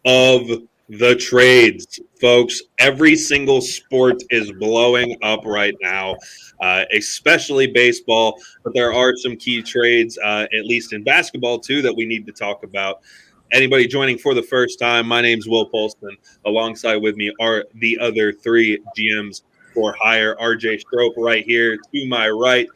of the trades, folks. Every single sport is blowing up right now, especially baseball. But there are some key trades, at least in basketball, too, that we need to talk about. Anybody joining for the first time, my name's Will Polston. Alongside with me are the other three GMs for hire. RJ Strope right here to my right,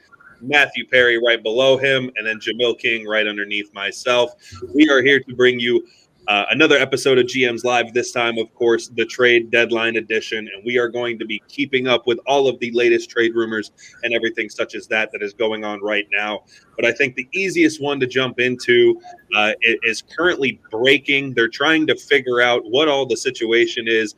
Matthew Perry right below him, and then Jamil King right underneath myself. We are here to bring you another episode of GM's Live, this time, of course, the trade deadline edition. And we are going to be keeping up with all of the latest trade rumors and everything such as that is going on right now. But I think the easiest one to jump into is currently breaking. They're trying to figure out what all the situation is.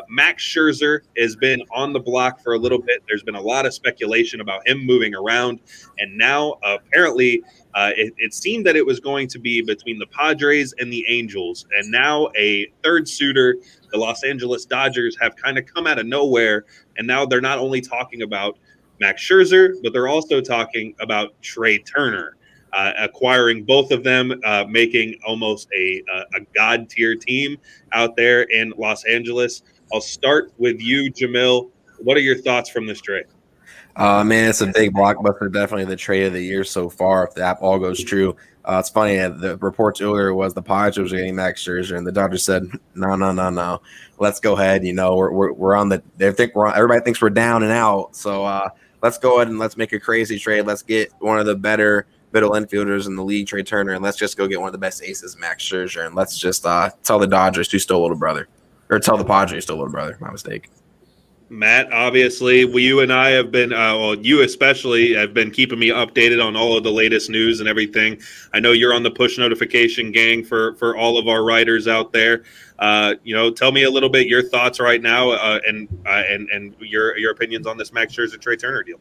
Max Scherzer has been on the block for a little bit. There's been a lot of speculation about him moving around. And now, apparently, it seemed that it was going to be between the Padres and the Angels. And now a third suitor, the Los Angeles Dodgers, have kind of come out of nowhere. And now they're not only talking about Max Scherzer, but they're also talking about Trey Turner. Acquiring both of them, making almost a god tier team out there in Los Angeles. I'll start with you, Jamil. What are your thoughts from this trade? Man, it's a big blockbuster. Definitely the trade of the year so far, if that all goes true. It's funny, the reports earlier was the Padres were getting Max Scherzer, and the Dodgers said, no. Let's go ahead. You know, we're on the – everybody thinks we're down and out. So let's go ahead and let's make a crazy trade. Let's get one of the better middle infielders in the league, Trey Turner, and let's just go get one of the best aces, Max Scherzer, and let's just tell the Dodgers who stole little brother – or tell the Padres stole little brother. My mistake. Matt, obviously, you and I have been, you especially, have been keeping me updated on all of the latest news and everything. I know you're on the push notification gang for all of our writers out there. Tell me a little bit your thoughts right now and your opinions on this Max Scherzer Trey Turner deal.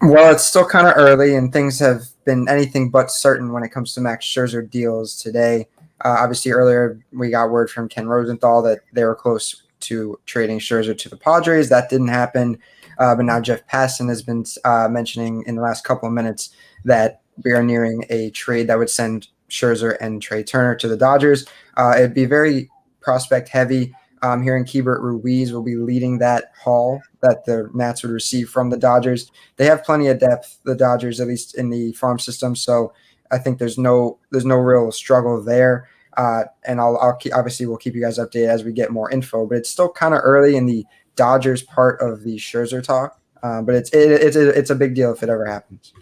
Well, it's still kind of early, and things have been anything but certain when it comes to Max Scherzer deals today. Obviously, earlier we got word from Ken Rosenthal that they were close to trading Scherzer to the Padres. That didn't happen. But now Jeff Passan has been mentioning in the last couple of minutes that we are nearing a trade that would send Scherzer and Trey Turner to the Dodgers. It'd be very prospect heavy. Hearing Keibert Ruiz will be leading that haul that the Nats would receive from the Dodgers. They have plenty of depth, the Dodgers, at least in the farm system. So I think there's no real struggle there. And obviously we'll keep you guys updated as we get more info, but it's still kind of early in the Dodgers part of the Scherzer talk. But it's a big deal if it ever happens.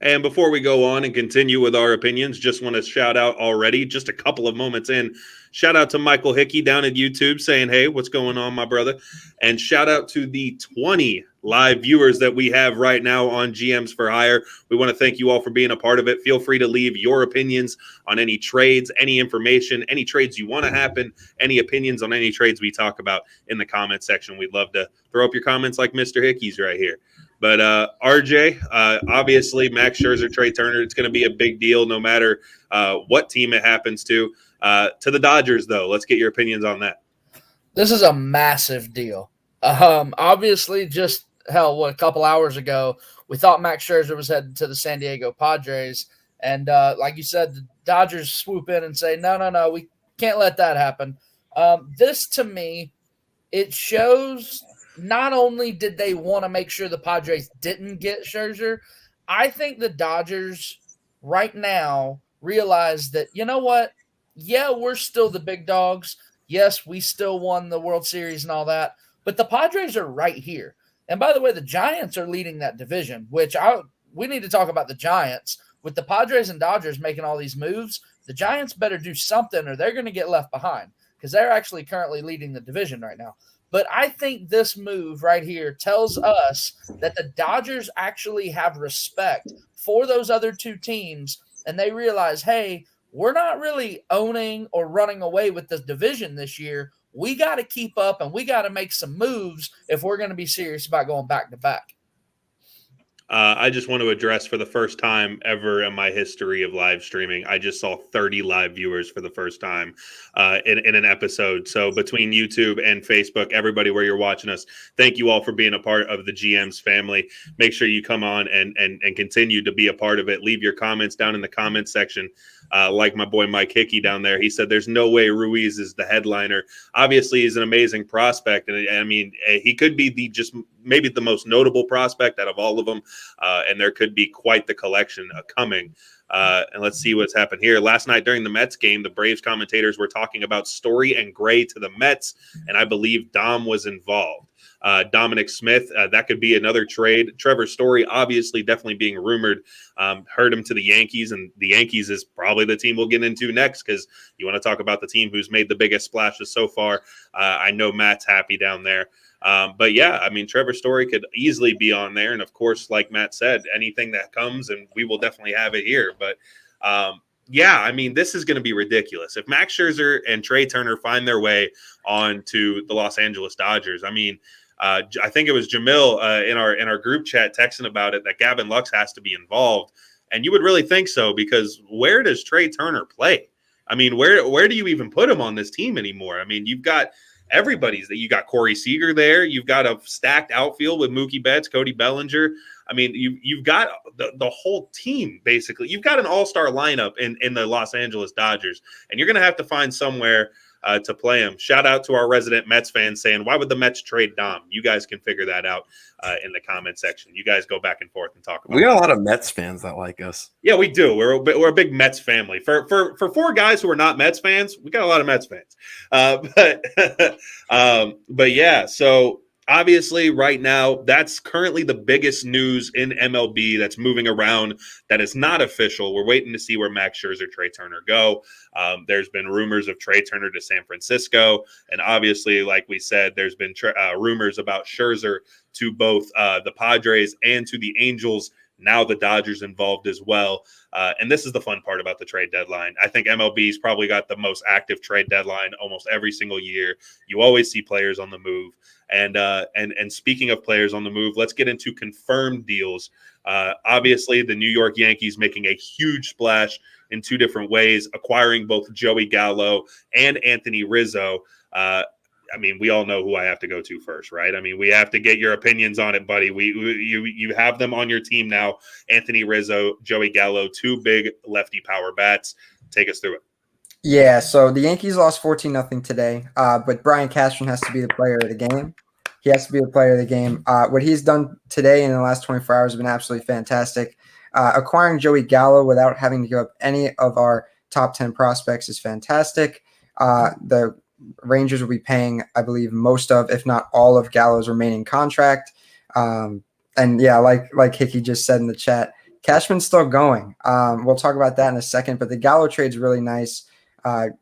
And before we go on and continue with our opinions, just want to shout out already, just a couple of moments in, shout out to Michael Hickey down at YouTube saying, hey, what's going on, my brother? And shout out to the 20 live viewers that we have right now on GMs for Hire. We want to thank you all for being a part of it. Feel free to leave your opinions on any trades, any information, any trades you want to happen, any opinions on any trades we talk about in the comment section. We'd love to throw up your comments like Mr. Hickey's right here. But RJ, obviously, Max Scherzer, Trey Turner, it's going to be a big deal no matter what team it happens to. To the Dodgers, though, let's get your opinions on that. This is a massive deal. Obviously, just a couple hours ago, we thought Max Scherzer was headed to the San Diego Padres. And like you said, the Dodgers swoop in and say, no, we can't let that happen. This, to me, it shows – not only did they want to make sure the Padres didn't get Scherzer, I think the Dodgers right now realize that, you know what? Yeah, we're still the big dogs. Yes, we still won the World Series and all that, but the Padres are right here. And by the way, the Giants are leading that division, which we need to talk about the Giants. With the Padres and Dodgers making all these moves, the Giants better do something or they're going to get left behind because they're actually currently leading the division right now. But I think this move right here tells us that the Dodgers actually have respect for those other two teams, and they realize, hey, we're not really owning or running away with the division this year. We got to keep up, and we got to make some moves if we're going to be serious about going back to back. I just want to address for the first time ever in my history of live streaming, I just saw 30 live viewers for the first time in an episode. So between YouTube and Facebook, everybody where you're watching us, thank you all for being a part of the GM's family. Make sure you come on and continue to be a part of it. Leave your comments down in the comments section. Like my boy Mike Hickey down there, he said there's no way Ruiz is the headliner. Obviously, he's an amazing prospect, and I mean, he could be maybe the most notable prospect out of all of them, and there could be quite the collection coming. And let's see what's happened here. Last night during the Mets game, the Braves commentators were talking about Story and Gray to the Mets, and I believe Dom was involved. Dominic Smith, that could be another trade. Trevor Story, obviously, definitely being rumored. Heard him to the Yankees, and the Yankees is probably the team we'll get into next because you want to talk about the team who's made the biggest splashes so far. I know Matt's happy down there. But yeah, I mean, Trevor Story could easily be on there. And of course, like Matt said, anything that comes, and we will definitely have it here. But yeah, I mean, this is going to be ridiculous. If Max Scherzer and Trey Turner find their way on to the Los Angeles Dodgers, I mean, I think it was Jamil in our group chat texting about it that Gavin Lux has to be involved. And you would really think so, because where does Trey Turner play? I mean, where do you even put him on this team anymore? I mean, you've got everybody's that you got Corey Seager there. You've got a stacked outfield with Mookie Betts, Cody Bellinger. I mean, you've got the whole team, basically. You've got an all-star lineup in the Los Angeles Dodgers, and you're going to have to find somewhere to play him. Shout out to our resident Mets fans saying, why would the Mets trade Dom? You guys can figure that out in the comment section. You guys go back and forth and talk about it. We got a lot of Mets fans that like us. Yeah, we do. We're a big Mets family. For four guys who are not Mets fans, we got a lot of Mets fans. But yeah, so obviously right now, that's currently the biggest news in MLB that's moving around that is not official. We're waiting to see where Max Scherzer, Trey Turner go. There's been rumors of Trey Turner to San Francisco. And obviously, like we said, there's been rumors about Scherzer to both the Padres and to the Angels. Now the Dodgers involved as well. And this is the fun part about the trade deadline. I think MLB's probably got the most active trade deadline almost every single year. You always see players on the move. And speaking of players on the move, let's get into confirmed deals. Obviously, the New York Yankees making a huge splash in two different ways, acquiring both Joey Gallo and Anthony Rizzo. I mean, we all know who I have to go to first, right? I mean, we have to get your opinions on it, buddy. You have them on your team now. Anthony Rizzo, Joey Gallo, two big lefty power bats. Take us through it. Yeah, so the Yankees lost 14-0 today, but Brian Cashman has to be the player of the game. He has to be the player of the game. What he's done today in the last 24 hours has been absolutely fantastic. Acquiring Joey Gallo without having to give up any of our top 10 prospects is fantastic. The Rangers will be paying, I believe, most of, if not all of Gallo's remaining contract. And yeah, like Hickey just said in the chat, Cashman's still going. We'll talk about that in a second, but the Gallo trade's really nice.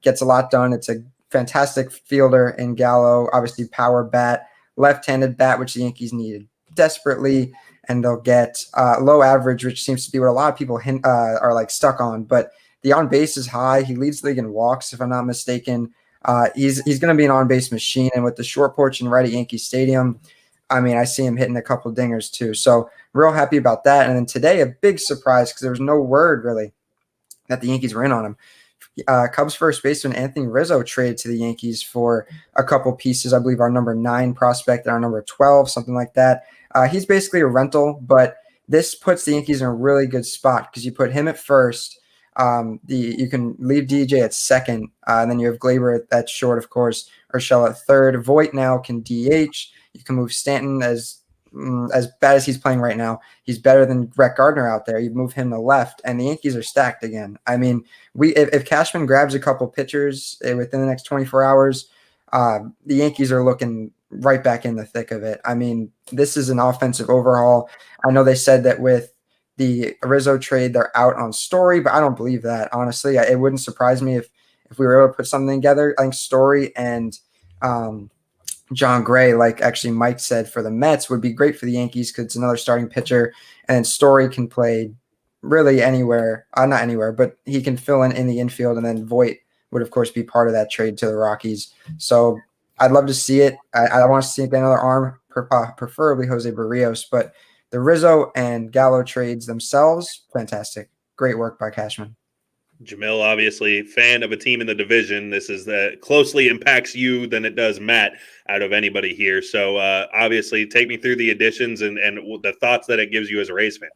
Gets a lot done. It's a fantastic fielder in Gallo, obviously power bat, left-handed bat, which the Yankees needed desperately, and they'll get low average, which seems to be what a lot of people are like stuck on. But the on base is high. He leads the league in walks, if I'm not mistaken. He's going to be an on-base machine, and with the short porch and right at Yankee Stadium, I mean, I see him hitting a couple dingers too. So real happy about that. And then today, a big surprise because there was no word really that the Yankees were in on him. Cubs first baseman Anthony Rizzo traded to the Yankees for a couple pieces. I believe our number 9 prospect and our number 12, something like that. He's basically a rental, but this puts the Yankees in a really good spot because you put him at first. You can leave DJ at second, and then you have Glaber at short, of course, Urshela at third. Voit now can DH. You can move Stanton as bad as he's playing right now. He's better than Brett Gardner out there. You move him to left, and the Yankees are stacked again. I mean, if Cashman grabs a couple pitchers within the next 24 hours, the Yankees are looking right back in the thick of it. I mean, this is an offensive overhaul. I know they said that with the Rizzo trade, they're out on Story, but I don't believe that, honestly. It wouldn't surprise me if we were able to put something together. I think Story and John Gray, like actually Mike said, for the Mets would be great for the Yankees because it's another starting pitcher, and Story can play really anywhere. Not anywhere, but he can fill in the infield, and then Voit would, of course, be part of that trade to the Rockies. So I'd love to see it. I want to see another arm, preferably Jose Barrios, but the Rizzo and Gallo trades themselves, fantastic. Great work by Cashman. Jamil, obviously, fan of a team in the division. This is that closely impacts you than it does Matt out of anybody here. So, obviously, take me through the additions and the thoughts that it gives you as a Rays fan.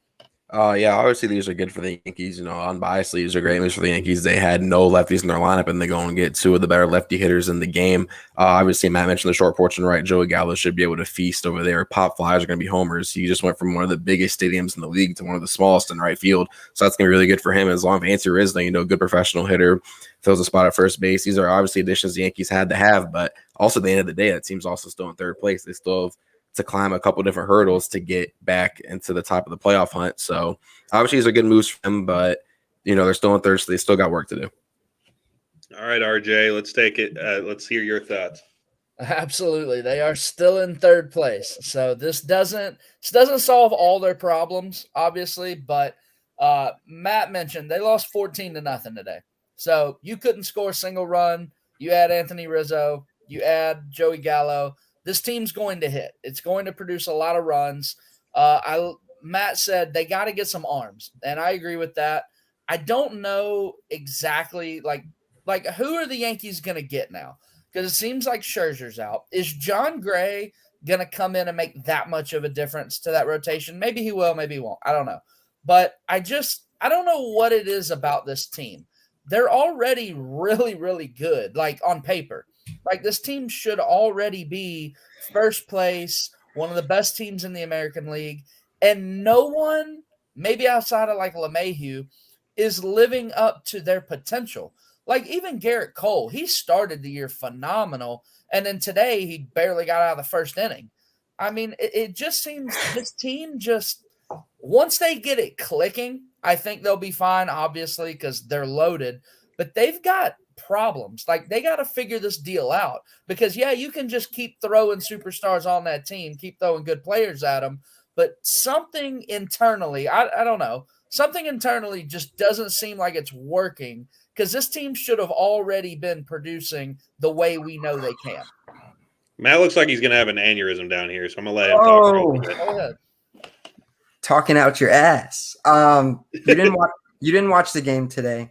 Yeah, obviously these are good for the Yankees. Unbiasedly, these are great moves for the Yankees. They had no lefties in their lineup, and they go and get two of the better lefty hitters in the game. Obviously, Matt mentioned the short porch and right. Joey Gallo should be able to feast over there. Pop flies are going to be homers. He just went from one of the biggest stadiums in the league to one of the smallest in right field. So that's going to be really good for him. As long as Anthony Rizzo, good professional hitter, fills a spot at first base. These are obviously additions the Yankees had to have, but also at the end of the day, that team's also still in third place. They still have to climb a couple different hurdles to get back into the top of the playoff hunt. So obviously these are good moves for them, but they're still in third, so they still got work to do. All right, RJ, let's take it. Let's hear your thoughts. Absolutely. They are still in third place. So this doesn't solve all their problems, obviously, but Matt mentioned they lost 14-0 today. So you couldn't score a single run. You add Anthony Rizzo, you add Joey Gallo. This team's going to hit. It's going to produce a lot of runs. Matt said they got to get some arms, and I agree with that. I don't know exactly like who are the Yankees going to get now? Because it seems like Scherzer's out. Is John Gray going to come in and make that much of a difference to that rotation? Maybe he will, maybe he won't. I don't know. But I don't know what it is about this team. They're already really, really good, like on paper. Like this team should already be first place, one of the best teams in the American League, and no one, maybe outside of like LeMahieu, is living up to their potential. Like even Garrett Cole, he started the year phenomenal, and then today he barely got out of the first inning. I mean, it just seems this team just once they get it clicking, I think they'll be fine, obviously, because they're loaded, but they've got problems. Like they got to figure this deal out because you can just keep throwing superstars on that team, keep throwing good players at them, but something internally, I don't know, something internally just doesn't seem like it's working because this team should have already been producing the way we know they can. Matt looks like he's going to have an aneurysm down here, so I'm going to let him talk. Go ahead. Talking out your ass. You didn't watch the game today.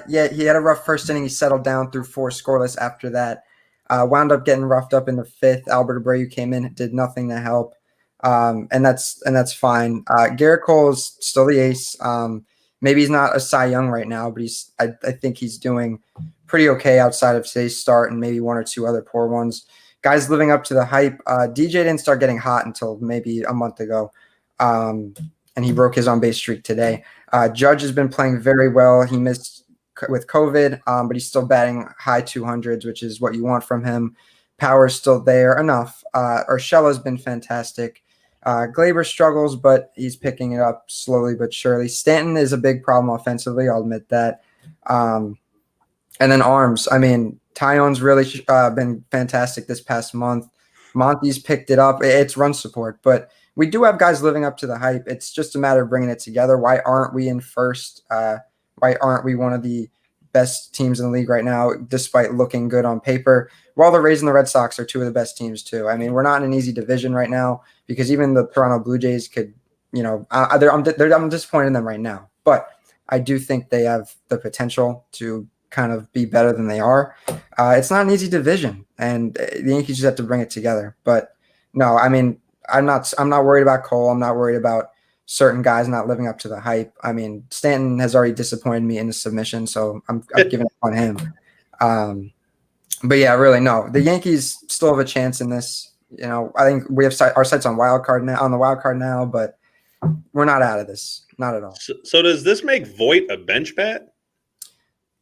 He had a rough first inning. He settled down through 4 scoreless after that. Wound up getting roughed up in the 5th. Albert Abreu came in, did nothing to help. And that's fine. Garrett Cole is still the ace. Maybe he's not a Cy Young right now, but I think he's doing pretty okay outside of today's start and maybe 1 or 2 other poor ones. Guys living up to the hype. DJ didn't start getting hot until maybe a month ago. And he broke his on-base streak today. Judge has been playing very well. He missed with COVID, but he's still batting high 200s, which is what you want from him. Power's still there enough. Urshela's been fantastic. Glaber struggles, but he's picking it up slowly but surely. Stanton is a big problem offensively. I'll admit that. And then arms. I mean, Tyone's really been fantastic this past month. Monty's picked it up. It's run support, but we do have guys living up to the hype. It's just a matter of bringing it together. Why aren't we in first? Why aren't we one of the best teams in the league right now, despite looking good on paper? While the Rays and the Red Sox are 2 of the best teams too. I mean, we're not in an easy division right now because even the Toronto Blue Jays could, I'm disappointed in them right now. But I do think they have the potential to kind of be better than they are. It's not an easy division, and the Yankees just have to bring it together. But no, I mean, I'm not worried about Cole. I'm not worried about certain guys not living up to the hype. I mean, Stanton has already disappointed me in the submission, so I'm giving up on him. But yeah, really, no. The Yankees still have a chance in this. I think we have our sights on the wild card now, but we're not out of this, not at all. So does this make Voit a bench bat?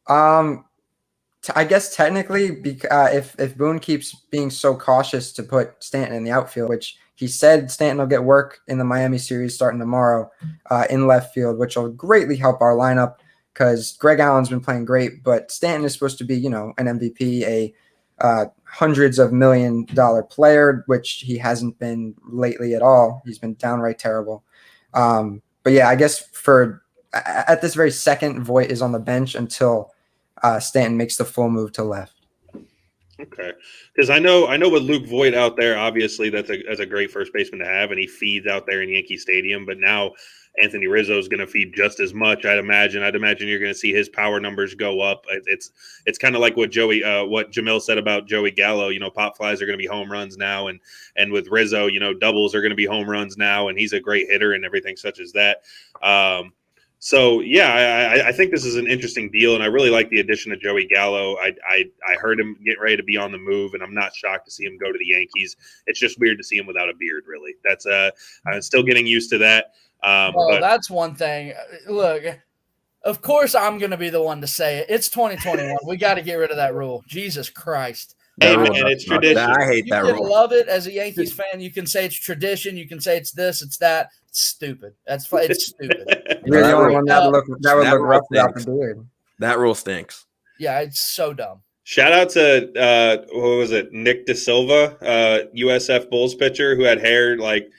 I guess technically, if Boone keeps being so cautious to put Stanton in the outfield, which he said Stanton will get work in the Miami series starting tomorrow in left field, which will greatly help our lineup because Greg Allen's been playing great, but Stanton is supposed to be, an MVP, a hundreds of $1 million player, which he hasn't been lately at all. He's been downright terrible. But yeah, I guess at this very second, Voit is on the bench until Stanton makes the full move to left. Okay, because I know with Luke Voigt out there, obviously that's a great first baseman to have, and he feeds out there in Yankee Stadium. But now Anthony Rizzo is going to feed just as much. I'd imagine. You're going to see his power numbers go up. It's kind of like what what Jamil said about Joey Gallo. Pop flies are going to be home runs now, and with Rizzo, doubles are going to be home runs now, and he's a great hitter and everything such as that. So yeah, I think this is an interesting deal, and I really like the addition of Joey Gallo. I heard him get ready to be on the move, and I'm not shocked to see him go to the Yankees. It's just weird to see him without a beard. Really, that's I'm still getting used to that. Well, that's one thing. Look, of course I'm going to be the one to say it. It's 2021. We got to get rid of that rule. Jesus Christ. Hey, man, it's tradition. I hate You that can rule. love it as a Yankees fan. You can say it's tradition. You can say it's this, it's that. It's stupid. It's stupid. You're the only one that would look that rough without stinks. the beard. That rule stinks. Yeah, it's so dumb. Shout out to what was it, Nick De Silva, USF Bulls pitcher who had hair like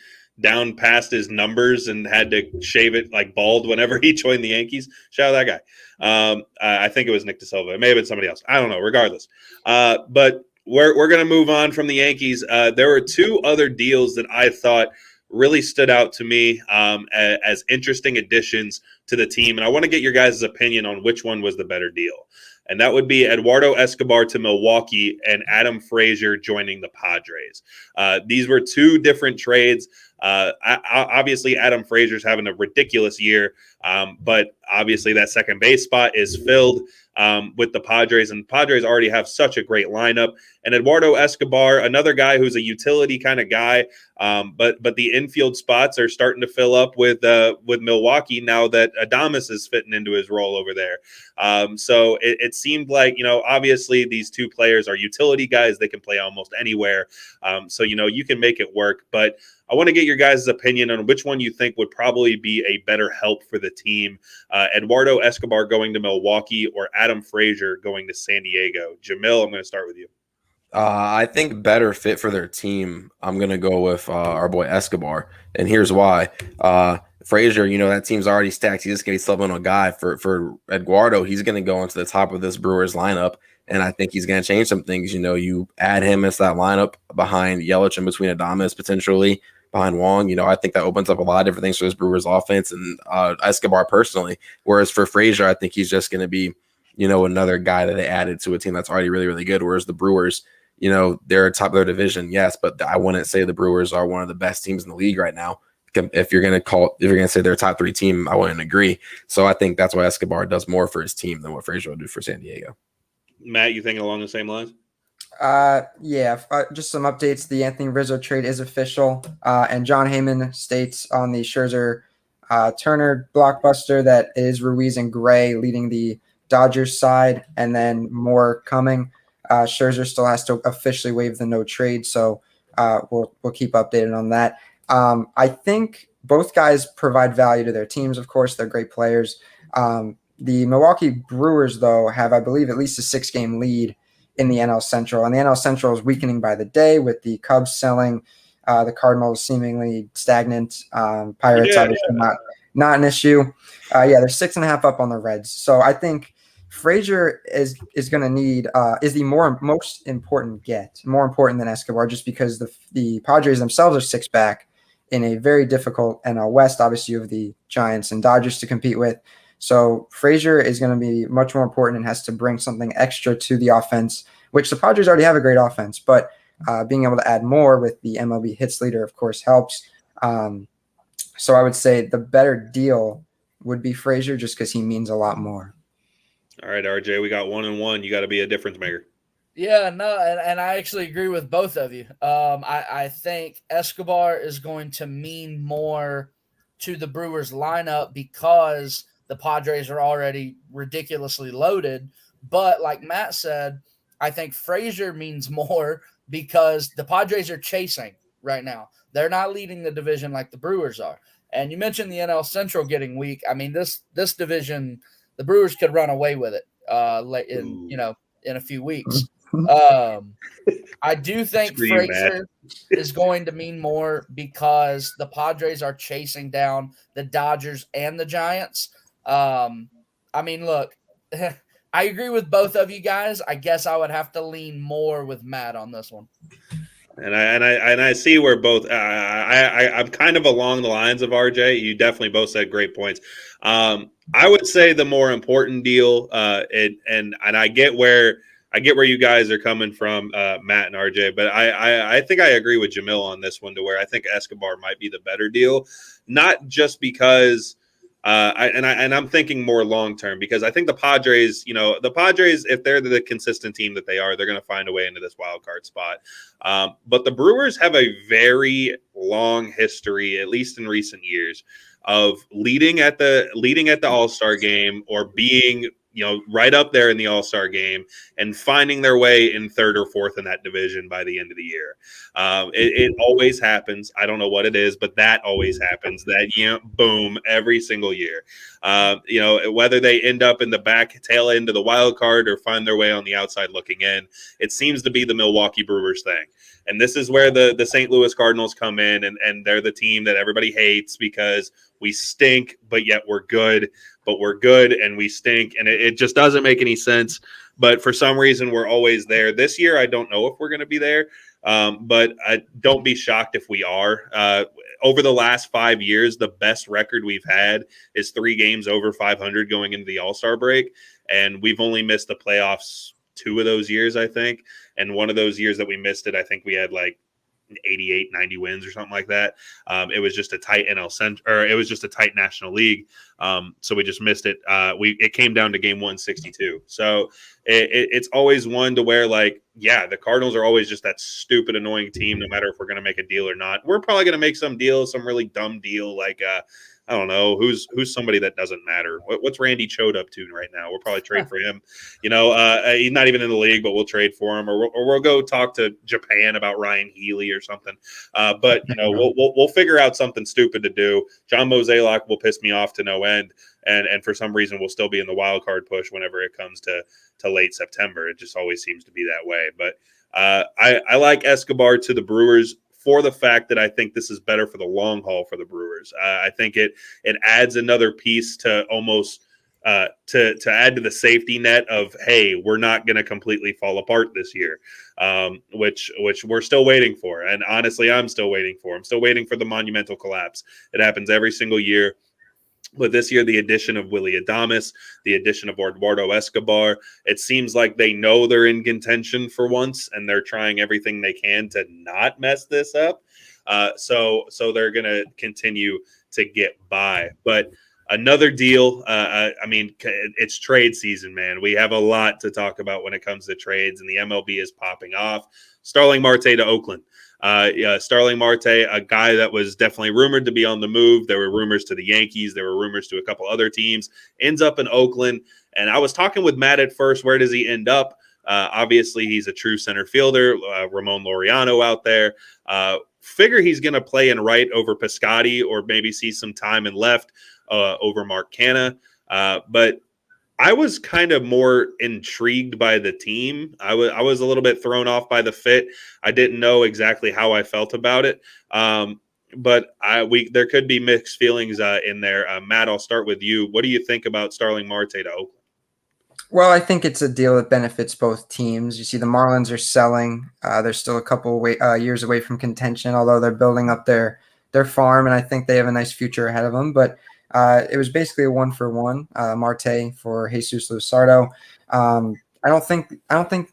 down past his numbers and had to shave it like bald whenever he joined the Yankees. Shout out that guy. I think it was Nick De Silva. It may have been somebody else. I don't know. Regardless, but we're going to move on from the Yankees. There were two other deals that I thought really stood out to me as interesting additions to the team, and I want to get your guys' opinion on which one was the better deal. And that would be Eduardo Escobar to Milwaukee and Adam Frazier joining the Padres. These were two different trades. Obviously, Adam Frazier's having a ridiculous year, but obviously that second base spot is filled with the Padres, and Padres already have such a great lineup. And Eduardo Escobar, another guy who's a utility kind of guy, but the infield spots are starting to fill up with Milwaukee now that Adames is fitting into his role over there. So it seemed like, obviously these two players are utility guys. They can play almost anywhere. So, you can make it work. But I want to get your guys' opinion on which one you think would probably be a better help for the team. Eduardo Escobar going to Milwaukee or Adam Frazier going to San Diego. Jamil, I'm going to start with you. I think better fit for their team. I'm going to go with our boy Escobar. And here's why. Frazier, that team's already stacked. He's just going to be supplemental guy. For Eduardo, he's going to go into the top of this Brewers lineup. And I think he's going to change some things. You add him as that lineup behind Yelich and between Adames potentially, behind Wong. I think that opens up a lot of different things for this Brewers offense and Escobar personally. Whereas for Frazier, I think he's just going to be, another guy that they added to a team that's already really, really good. Whereas the Brewers, they're top of their division, yes, but I wouldn't say the Brewers are one of the best teams in the league right now. If you're going to say they're a top 3 team, I wouldn't agree. So I think that's why Escobar does more for his team than what Frazier will do for San Diego. Matt, you thinking along the same lines? Just some updates. The Anthony Rizzo trade is official, and John Heyman states on the Scherzer Turner blockbuster that it is Ruiz and Gray leading the Dodgers side, and then more coming. Scherzer still has to officially waive the no trade, so we'll keep updated on that. I think both guys provide value to their teams. Of course, they're great players. The Milwaukee Brewers, though, have, I believe, at least a 6-game lead in the NL Central. And the NL Central is weakening by the day with the Cubs selling, the Cardinals seemingly stagnant, Pirates obviously not an issue. They're 6.5 up on the Reds. So I think Frazier is going to need is the most important more important than Escobar, just because the Padres themselves are 6 back in a very difficult NL West. Obviously, you have the Giants and Dodgers to compete with. So Frazier is going to be much more important and has to bring something extra to the offense, which the Padres already have a great offense, but being able to add more with the MLB hits leader, of course, helps. So I would say the better deal would be Frazier just because he means a lot more. All right, RJ, we got 1-1. You got to be a difference maker. Yeah, no, and I actually agree with both of you. I think Escobar is going to mean more to the Brewers lineup because the Padres are already ridiculously loaded. But like Matt said, I think Frazier means more because the Padres are chasing right now. They're not leading the division like the Brewers are. And you mentioned the NL Central getting weak. I mean, this division, the Brewers could run away with it in a few weeks. I do think Frazier is going to mean more because the Padres are chasing down the Dodgers and the Giants. I mean, look, I agree with both of you guys. I guess I would have to lean more with Matt on this one. And I see where both I'm kind of along the lines of RJ. You definitely both said great points. I would say the more important deal, and I get where you guys are coming from, Matt and RJ. But I think I agree with Jamil on this one, to where I think Escobar might be the better deal, not just because. I'm thinking more long term, because I think the Padres, if they're the consistent team that they are, they're going to find a way into this wild card spot. But the Brewers have a very long history, at least in recent years, of leading at the All-Star game, or being right up there in the All-Star game, and finding their way in third or fourth in that division by the end of the year. It always happens. I don't know what it is, but that always happens. That boom, every single year. Whether they end up in the back tail end of the wild card or find their way on the outside looking in, it seems to be the Milwaukee Brewers thing. And this is where the St. Louis Cardinals come in, and they're the team that everybody hates because we stink, but yet we're good. But we're good and we stink, and it just doesn't make any sense. But for some reason, we're always there. This year, I don't know if we're going to be there, but don't be shocked if we are. Over the last 5 years, the best record we've had is 3 games over 500 going into the All-Star break, and we've only missed the playoffs 2 of those years, I think. And one of those years that we missed it, I think we had like 88, 90 wins or something like that. It was just a tight it was just a tight National League. So we just missed it. It came down to game 162. So it's always one to where, the Cardinals are always just that stupid, annoying team, no matter if we're going to make a deal or not. We're probably going to make some deal, some really dumb deal. I don't know who's somebody that doesn't matter. What's Randy Chode up to right now? We'll probably trade for him. He's not even in the league, but we'll trade for him, or we'll go talk to Japan about Ryan Healy or something. But we'll figure out something stupid to do. John Mozeliak will piss me off to no end, and for some reason we'll still be in the wild card push whenever it comes to late September. It just always seems to be that way. But I like Escobar to the Brewers, for the fact that I think this is better for the long haul for the Brewers. I think it adds another piece to almost to add to the safety net of, hey, we're not going to completely fall apart this year, which we're still waiting for. And honestly, I'm still waiting for. I'm still waiting for the monumental collapse. It happens every single year. But this year, the addition of Willy Adames, the addition of Eduardo Escobar, it seems like they know they're in contention for once, and they're trying everything they can to not mess this up. So they're going to continue to get by. But another deal, it's trade season, man. We have a lot to talk about when it comes to trades, and the MLB is popping off. Starling Marte to Oakland. Starling Marte, a guy that was definitely rumored to be on the move. There were rumors to the Yankees. There were rumors to a couple other teams. Ends up in Oakland. And I was talking with Matt at first, where does he end up? Obviously, he's a true center fielder. Ramon Laureano out there. Figure he's going to play in right over Piscotty, or maybe see some time in left over Mark Canha. But I was kind of more intrigued by the team. I was a little bit thrown off by the fit. I didn't know exactly how I felt about it. But there could be mixed feelings in there. Matt, I'll start with you. What do you think about Starling Marte to Oakland? Well, I think it's a deal that benefits both teams. You see, the Marlins are selling. They're still a couple years away from contention, although they're building up their farm, and I think they have a nice future ahead of them. But it was basically a 1-for-1, Marte for Jesus Luzardo. I don't think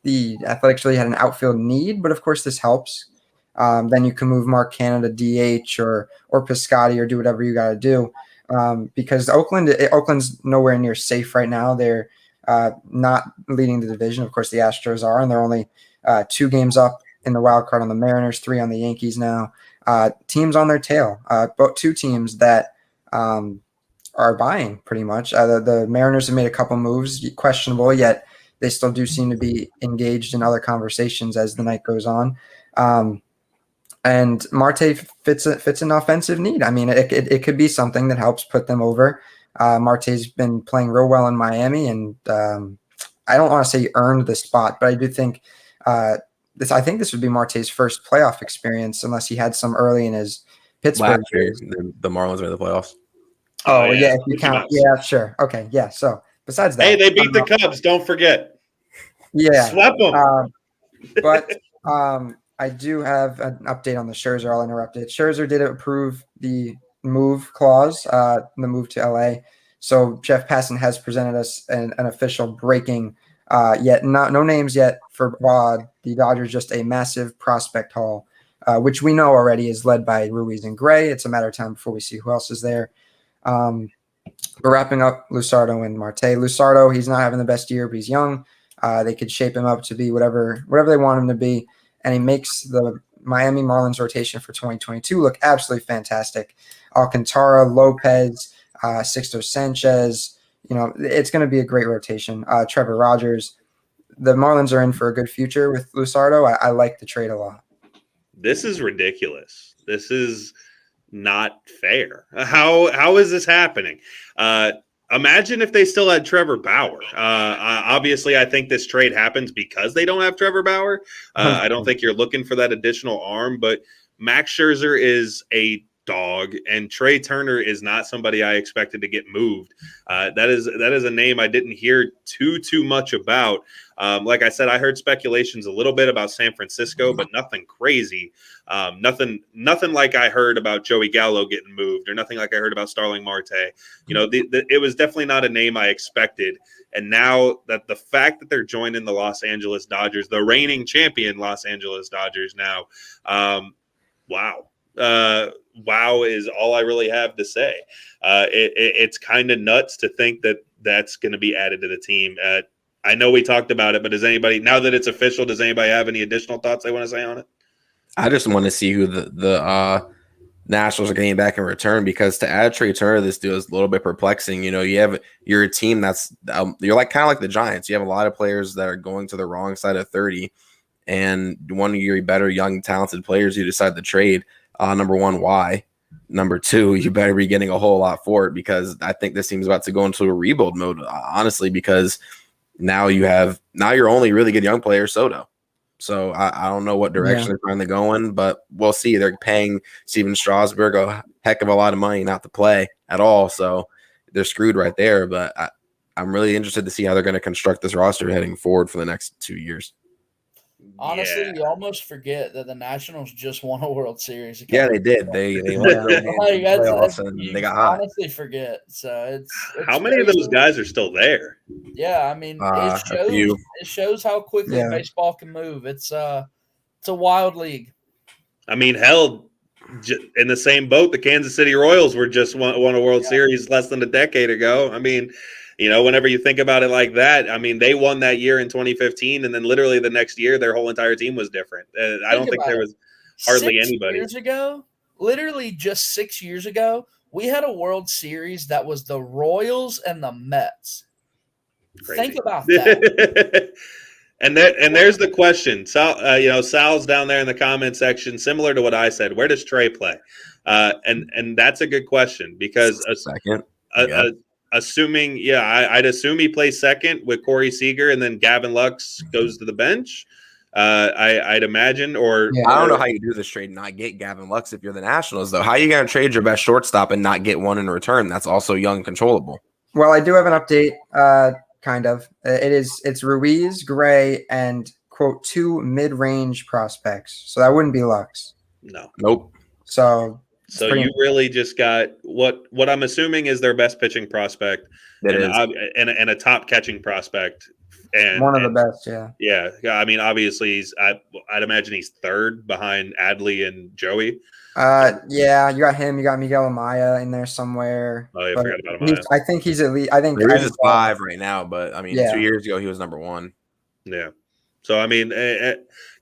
the Athletics really had an outfield need, but of course this helps. Then you can move Mark Canha to DH or Piscotty, or do whatever you got to do, because Oakland's nowhere near safe right now. They're not leading the division. Of course, the Astros are, and they're only 2 games up in the wild card on the Mariners, 3 on the Yankees now. Teams on their tail, but 2 teams that are buying pretty much. The Mariners have made a couple moves, questionable, yet they still do seem to be engaged in other conversations as the night goes on. And Marte fits an offensive need. I mean, it could be something that helps put them over. Marte's been playing real well in Miami, and I don't want to say he earned the spot, but I do think I think this would be Marte's first playoff experience, unless he had some early in his Pittsburgh year. The Marlins made the playoffs. Oh yeah, if you count, yeah, sure, okay, yeah. So, besides that, Hey, they beat the Cubs. Don't forget. yeah, Swept them. but I do have an update on the Scherzer. I'll interrupt it. Scherzer did approve the move clause, the move to LA. So Jeff Passan has presented us an official breaking. Yet no names yet for the Dodgers. Just a massive prospect haul, which we know already is led by Ruiz and Gray. It's a matter of time before we see who else is there. We're wrapping up Lusardo and Marte. Lusardo, he's not having the best year, but he's young. They could shape him up to be whatever they want him to be, and he makes the Miami Marlins rotation for 2022 look absolutely fantastic. Alcantara, Lopez, Sixto Sanchez. It's going to be a great rotation. Trevor Rogers. The Marlins are in for a good future with Lusardo. I like the trade a lot. This is ridiculous. This is not fair. How is this happening? Imagine if they still had Trevor Bauer. Obviously, I think this trade happens because they don't have Trevor Bauer. I don't think you're looking for that additional arm, but Max Scherzer is a dog, and Trey Turner is not somebody I expected to get moved. That is a name I didn't hear too much about. Like I said, I heard speculations a little bit about San Francisco, but nothing crazy. Nothing like I heard about Joey Gallo getting moved, or nothing like I heard about Starling Marte. It was definitely not a name I expected. And now that the fact that they're joining the Los Angeles Dodgers, the reigning champion Los Angeles Dodgers now, wow. Wow is all I really have to say. It's kind of nuts to think that that's going to be added to the team. I know we talked about it, but now that it's official, does anybody have any additional thoughts they want to say on it? I just want to see who the Nationals are getting back in return, because to add Trey Turner, this deal is a little bit perplexing. You're a team that's you're like kind of like the Giants. You have a lot of players that are going to the wrong side of 30, and one of your better young talented players you decide to trade. Number one, why? Number two, you better be getting a whole lot for it, because I think this team's about to go into a rebuild mode, honestly, because now your only really good young player, Soto. So I don't know what direction they're trying to go in, but we'll see. They're paying Steven Strasburg a heck of a lot of money not to play at all, so they're screwed right there. But I'm really interested to see how they're going to construct this roster heading forward for the next 2 years. Honestly, you almost forget that the Nationals just won a World Series. Yeah, they did. They won the playoffs and they got hot. Honestly, forget. So it's how many crazy. Of those guys are still there? Yeah, I mean, it shows how quickly baseball can move. It's a wild league. I mean, hell, in the same boat, the Kansas City Royals were just won a World Series less than a decade ago. I mean, whenever you think about it like that, I mean, they won that year in 2015, and then literally the next year, their whole entire team was different. I don't think there was hardly anybody. 6 years ago, literally just 6 years ago, we had a World Series that was the Royals and the Mets. Crazy. Think about that. and there's the question. Sal's down there in the comment section, similar to what I said. Where does Trey play? And that's a good question, because assuming, I'd assume he plays second with Corey Seager, and then Gavin Lux goes to the bench. I'd imagine, or I don't know how you do this trade and not get Gavin Lux if you're the Nationals, though. How are you going to trade your best shortstop and not get one in return? That's also young and controllable. Well, I do have an update, kind of. It's Ruiz, Gray, and quote 2 mid-range prospects. So that wouldn't be Lux. No. Nope. So you really just got what I'm assuming is their best pitching prospect, and a top catching prospect, and one of the best. Yeah. I mean, obviously I'd imagine he's third behind Adley and Joey. You got him. You got Miguel Amaya in there somewhere. Oh, yeah, I forgot about Amaya. I think he's at least. I think he's 5 right now, but I mean, 2 years ago he was number 1. Yeah. So, I mean,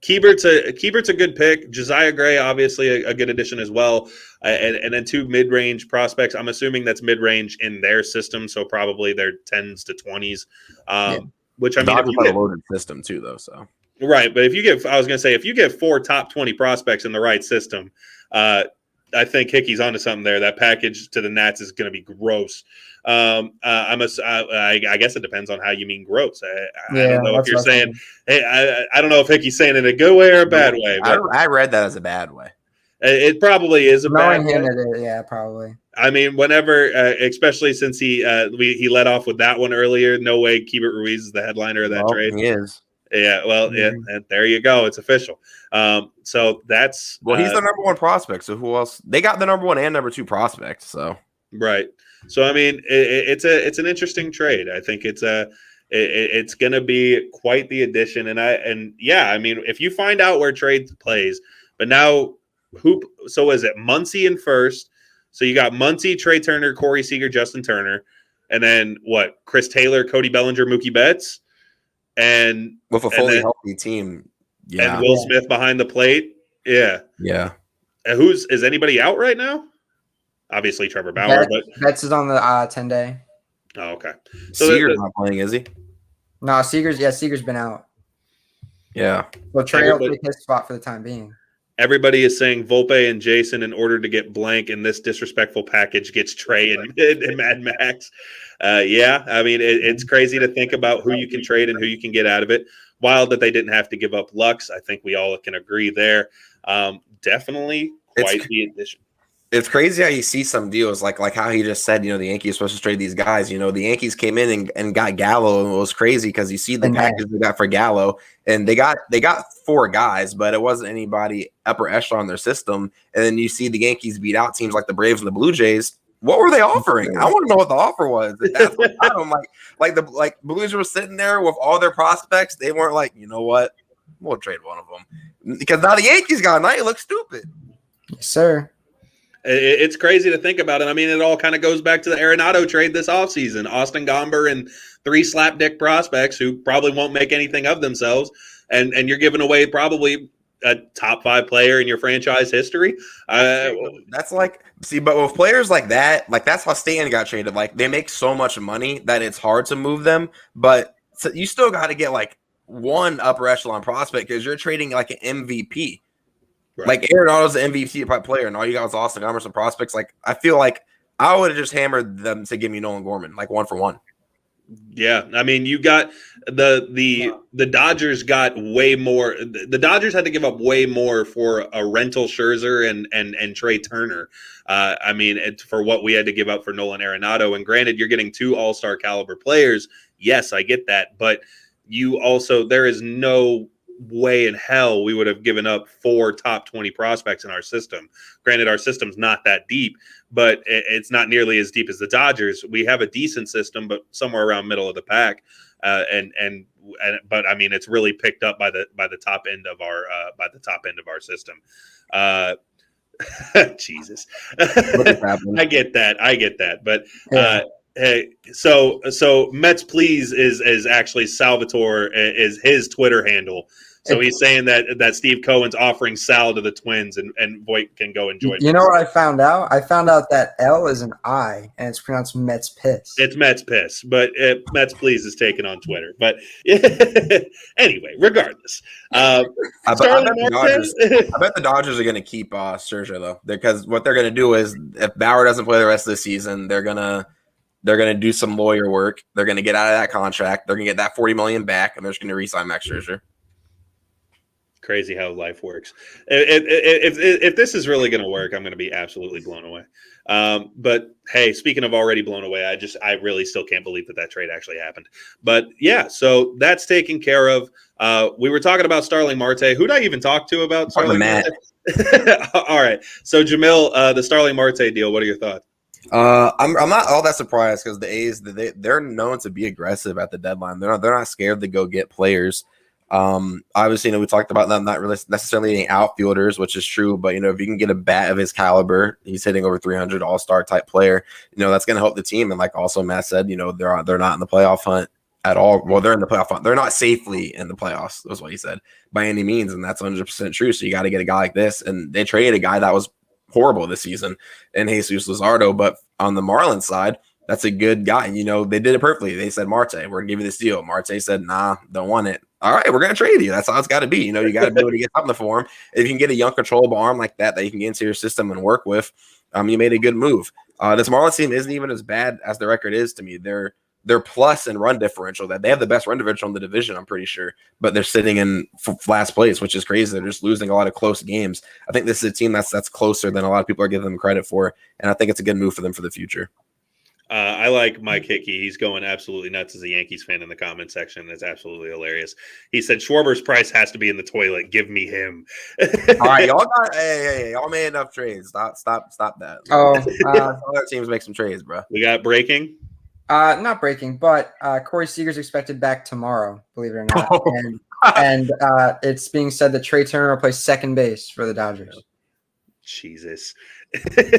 Kiebert's a good pick. Josiah Gray, obviously, a good addition as well. And then 2 mid-range prospects. I'm assuming that's mid-range in their system, so probably they're 10s to 20s. Which, I mean, if you get a loaded system too, though. So right, but if you get 4 top 20 prospects in the right system, I think Hickey's onto something there. That package to the Nats is going to be gross. I guess it depends on how you mean gross. I don't know if you're saying, hey, I don't know if Hickey's saying it in a good way or a bad way. But I read that as a bad way. It probably is a bad way. Yeah, probably. I mean, whenever, especially since he led off with that one earlier. No way, Keibert Ruiz is the headliner of that trade. He is. Yeah, well, yeah, and there you go. It's official. So that's he's the number one prospect. So who else? They got the number one and number two prospect. So right. So I mean, it's an interesting trade. I think it's going to be quite the addition. And yeah, I mean, if you find out where trade plays, but now so is it Muncy in first? So you got Muncy, Trey Turner, Corey Seager, Justin Turner, and then what? Chris Taylor, Cody Bellinger, Mookie Betts. And with a fully healthy team, yeah, and Will Smith behind the plate, yeah. And is anybody out right now? Obviously, Trevor Bauer, but Betts is on the 10-day. Oh, okay. So Seager's not playing, is he? No, Seager's been out. Yeah. Well, Trey will take his spot for the time being. Everybody is saying Volpe and Jason, in order to get blank in this disrespectful package, gets Trey and Mad Max. Yeah, I mean, it's crazy to think about who you can trade and who you can get out of it. Wild that they didn't have to give up Lux. I think we all can agree there. Definitely quite the addition. It's crazy how you see some deals like how he just said, the Yankees are supposed to trade these guys. The Yankees came in and got Gallo, and it was crazy because you see the package they got for Gallo, and they got 4 guys, but it wasn't anybody upper echelon in their system. And then you see the Yankees beat out teams like the Braves and the Blue Jays. What were they offering? I want to know what the offer was. That's what I'm like the Blue Jays were sitting there with all their prospects. They weren't like, you know what, we'll trade one of them because now the Yankees got a night. It looks stupid. Yes, sir. It's crazy to think about it. I mean, it all kind of goes back to the Arenado trade this offseason. Austin Gomber and 3 slapdick prospects who probably won't make anything of themselves. And you're giving away probably a top 5 player in your franchise history. That's but with players like that, that's how Stanton got traded. They make so much money that it's hard to move them. But you still got to get one upper echelon prospect because you're trading an MVP. Right. Arenado's the MVP player, and all you got was Austin Gomber, some prospects. I feel like I would have just hammered them to give me Nolan Gorman, 1-for-1. Yeah, I mean, you got the Dodgers got way more. The Dodgers had to give up way more for a rental Scherzer and Trey Turner. I mean, for what we had to give up for Nolan Arenado. And granted, you're getting 2 all-star caliber players. Yes, I get that, but there is no way in hell we would have given up 4 top 20 prospects in our system. Granted, our system's not that deep, but it's not nearly as deep as the Dodgers. We have a decent system, but somewhere around middle of the pack. But I mean, it's really picked up by the top end of our system. Jesus, I get that, but hey, so Mets please is actually Salvatore is his Twitter handle. So he's saying that Steve Cohen's offering Sal to the Twins and Voit can go enjoy. You know what I found out? I found out that L is an I and it's pronounced Mets Piss. It's Mets Piss, but Mets please is taken on Twitter. But anyway, regardless, I bet the Dodgers are going to keep Scherzer though, because what they're going to do is if Bauer doesn't play the rest of the season, they're gonna do some lawyer work. They're gonna get out of that contract. They're gonna get that $40 million back, and they're just gonna re-sign Max Scherzer. Crazy how life works. If this is really going to work, I'm going to be absolutely blown away. But hey, speaking of already blown away, I really still can't believe that trade actually happened. But yeah, so that's taken care of. We were talking about Starling Marte. Who'd I even talk to about Starling Marte? All right. So Jamil, the Starling Marte deal. What are your thoughts? I'm not all that surprised because the A's they're known to be aggressive at the deadline. They're not scared to go get players. Obviously, we talked about them not really necessarily any outfielders, which is true, but if you can get a bat of his caliber, he's hitting over 300 all-star type player, that's going to help the team. And also Matt said, they're not in the playoff hunt at all. Well, they're in the playoff hunt. They're not safely in the playoffs. That's what he said by any means. And that's 100% true. So you got to get a guy like this. And they traded a guy that was horrible this season in Jesus Luzardo. But on the Marlins side, that's a good guy. They did it perfectly. They said, Marte, we're going to give you this deal. Marte said, nah, don't want it. All right, we're going to trade you. That's how it's got to be. You got to be able to get something for him. If you can get a young, controllable arm like that you can get into your system and work with, you made a good move. This Marlins team isn't even as bad as the record is to me. They're their plus and run differential. That they have the best run differential in the division, I'm pretty sure, but they're sitting in last place, which is crazy. They're just losing a lot of close games. I think this is a team that's closer than a lot of people are giving them credit for, and I think it's a good move for them for the future. I like Mike Hickey. He's going absolutely nuts as a Yankees fan in the comment section. It's absolutely hilarious. He said Schwarber's price has to be in the toilet. Give me him. All right, y'all got hey, y'all made enough trades. Stop that. Other teams make some trades, bro. We got breaking. Not breaking, but Corey Seager's expected back tomorrow, believe it or not. And it's being said that Trey Turner will play second base for the Dodgers. Jesus.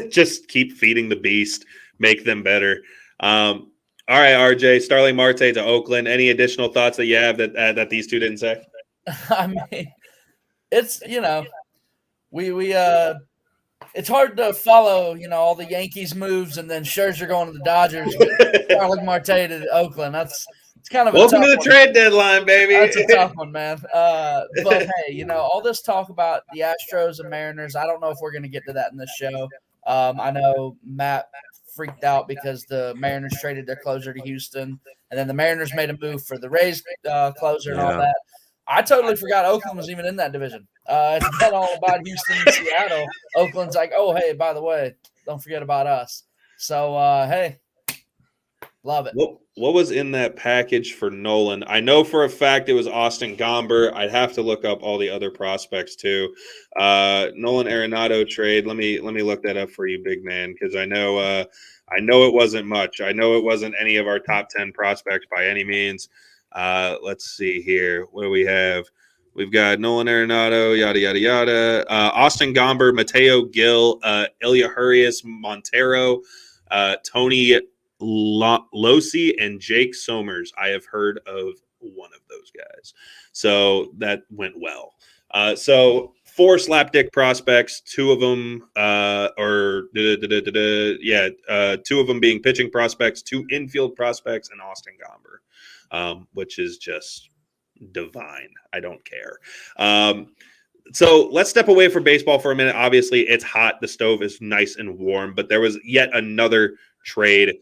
Just keep feeding the beast. Make them better. All right, RJ, Starling Marte to Oakland. Any additional thoughts that you have that these two didn't say? I mean, it's, we it's hard to follow, all the Yankees moves and then Scherzer going to the Dodgers, Starling Marte to Oakland. It's kind of welcome to the trade deadline, baby. That's a tough one, man. But hey, all this talk about the Astros and Mariners, I don't know if we're going to get to that in this show. I know Matt freaked out because the Mariners traded their closer to Houston, and then the Mariners made a move for the Rays closer and all that. I totally forgot Oakland was even in that division. It's been all about Houston and Seattle. Oakland's like, oh, hey, by the way, don't forget about us. So, hey, love it. What was in that package for Nolan? I know for a fact it was Austin Gomber. I'd have to look up all the other prospects too. Nolan Arenado trade. Let me look that up for you, big man, because I know it wasn't much. I know it wasn't any of our top 10 prospects by any means. Let's see here. What do we have? We've got Nolan Arenado, yada, yada, yada. Austin Gomber, Mateo Gil, Ilya Hurias, Montero, Tony Losi, and Jake Somers. I have heard of one of those guys. So that went well. So 4 slapdick prospects, 2 of them 2 of them being pitching prospects, 2 infield prospects, and Austin Gomber, which is just divine. I don't care. So let's step away from baseball for a minute. Obviously, it's hot. The stove is nice and warm, but there was yet another trade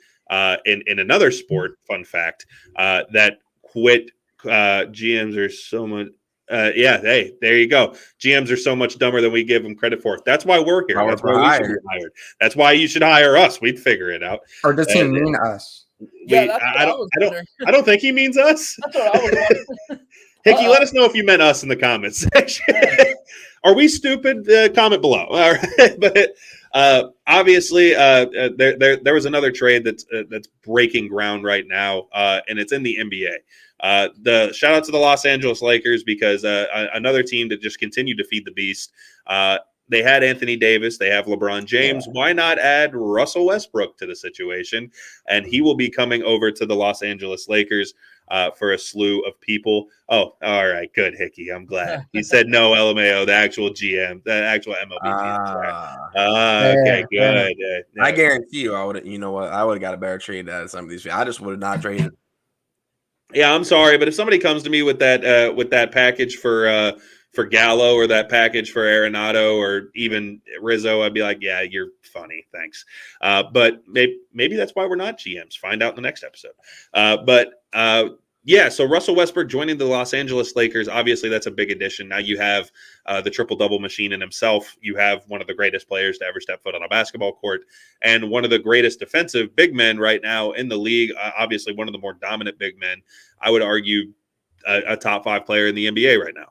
in another sport, fun fact, that quit. GMs are so much. Hey, there you go. GMs are so much dumber than we give them credit for. That's why we're here. That's why we should be hired. That's why you should hire us. We'd figure it out. Or does he mean us? I don't think he means us. That's what I was wondering. Hickey, let us know if you meant us in the comments section. Are we stupid? Comment below. All right. But obviously, there was another trade that's breaking ground right now, and it's in the NBA. The shout out to the Los Angeles Lakers because another team that just continued to feed the beast. They had Anthony Davis. They have LeBron James. Why not add Russell Westbrook to the situation? And he will be coming over to the Los Angeles Lakers for a slew of people. Oh, all right. Good, Hickey. I'm glad. He said no, LMAO, the actual GM, the actual MLB GM. Okay, good. I guarantee you, I would have got a better trade out of some of these. I just would have not traded. Yeah, I'm sorry, but if somebody comes to me with that package for Gallo or that package for Arenado or even Rizzo, I'd be like, yeah, you're funny. Thanks. But maybe that's why we're not GMs. Find out in the next episode. So Russell Westbrook joining the Los Angeles Lakers, obviously that's a big addition. Now you have the triple-double machine in himself. You have one of the greatest players to ever step foot on a basketball court and one of the greatest defensive big men right now in the league, obviously one of the more dominant big men. I would argue a top 5 player in the NBA right now.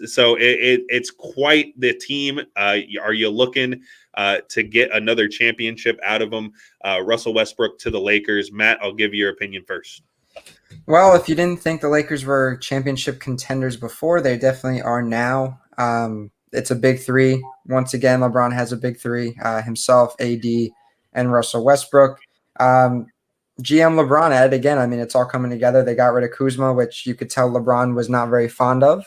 So it's quite the team. Are you looking to get another championship out of them? Russell Westbrook to the Lakers. Matt, I'll give you your opinion first. Well, if you didn't think the Lakers were championship contenders before, they definitely are now. It's a big 3. Once again, LeBron has a big 3, himself, AD, and Russell Westbrook. GM LeBron added again. I mean, it's all coming together. They got rid of Kuzma, which you could tell LeBron was not very fond of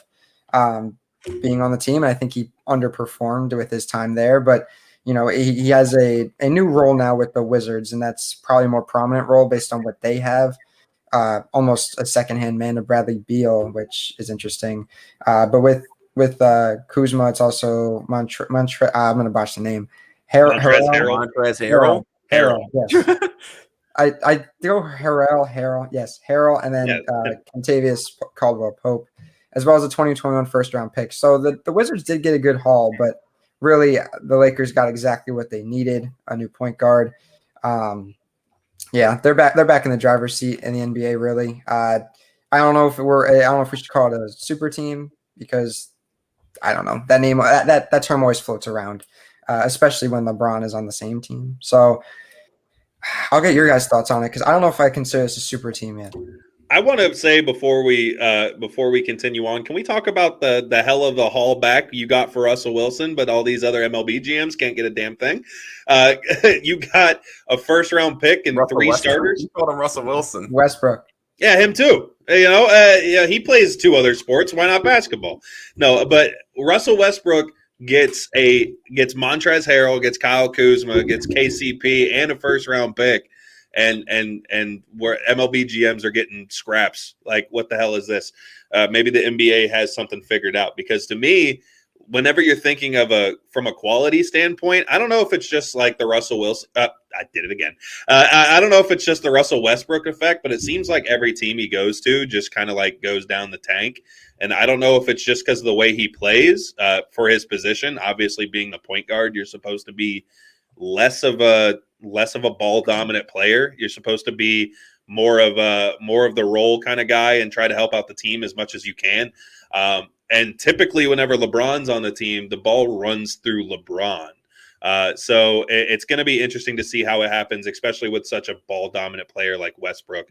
being on the team. And I think he underperformed with his time there. But, he has a new role now with the Wizards, and that's probably a more prominent role based on what they have. Almost a secondhand man of Bradley Beal, which is interesting. But with Kuzma, it's also I'm going to botch the name. Montrezl Harrell. Harrell, yes. I go Harrell, and then Yeah. Contavious Caldwell Pope, as well as a 2021 first round pick. So the Wizards did get a good haul, but really the Lakers got exactly what they needed, a new point guard. Yeah, they're back in the driver's seat in the NBA. Really, I don't know if we should call it a super team because I don't know that name that term always floats around, especially when LeBron is on the same team. So I'll get your guys' thoughts on it because I don't know if I consider this a super team yet. I want to say before we continue on, can we talk about the hell of a haul back you got for Russell Wilson, but all these other MLB GMs can't get a damn thing? You got a first round pick and Russell 3 Westbrook. starters. You called him Russell Wilson. Westbrook. Yeah, him too. Yeah, he plays 2 other sports. Why not basketball? No, but Russell Westbrook gets Montrezl Harrell, gets Kyle Kuzma, gets KCP, and a first round pick. And where MLB GMs are getting scraps. Like, what the hell is this? Maybe the NBA has something figured out, because to me, whenever you're thinking of from a quality standpoint, I don't know if it's just like the Russell Wilson. I did it again. I don't know if it's just the Russell Westbrook effect, but it seems like every team he goes to just kind of like goes down the tank. And I don't know if it's just because of the way he plays for his position. Obviously, being the point guard, you're supposed to be less of a ball dominant player. You're supposed to be more of the role kind of guy and try to help out the team as much as you can. And typically whenever LeBron's on the team, the ball runs through LeBron. So it's going to be interesting to see how it happens, especially with such a ball dominant player like Westbrook.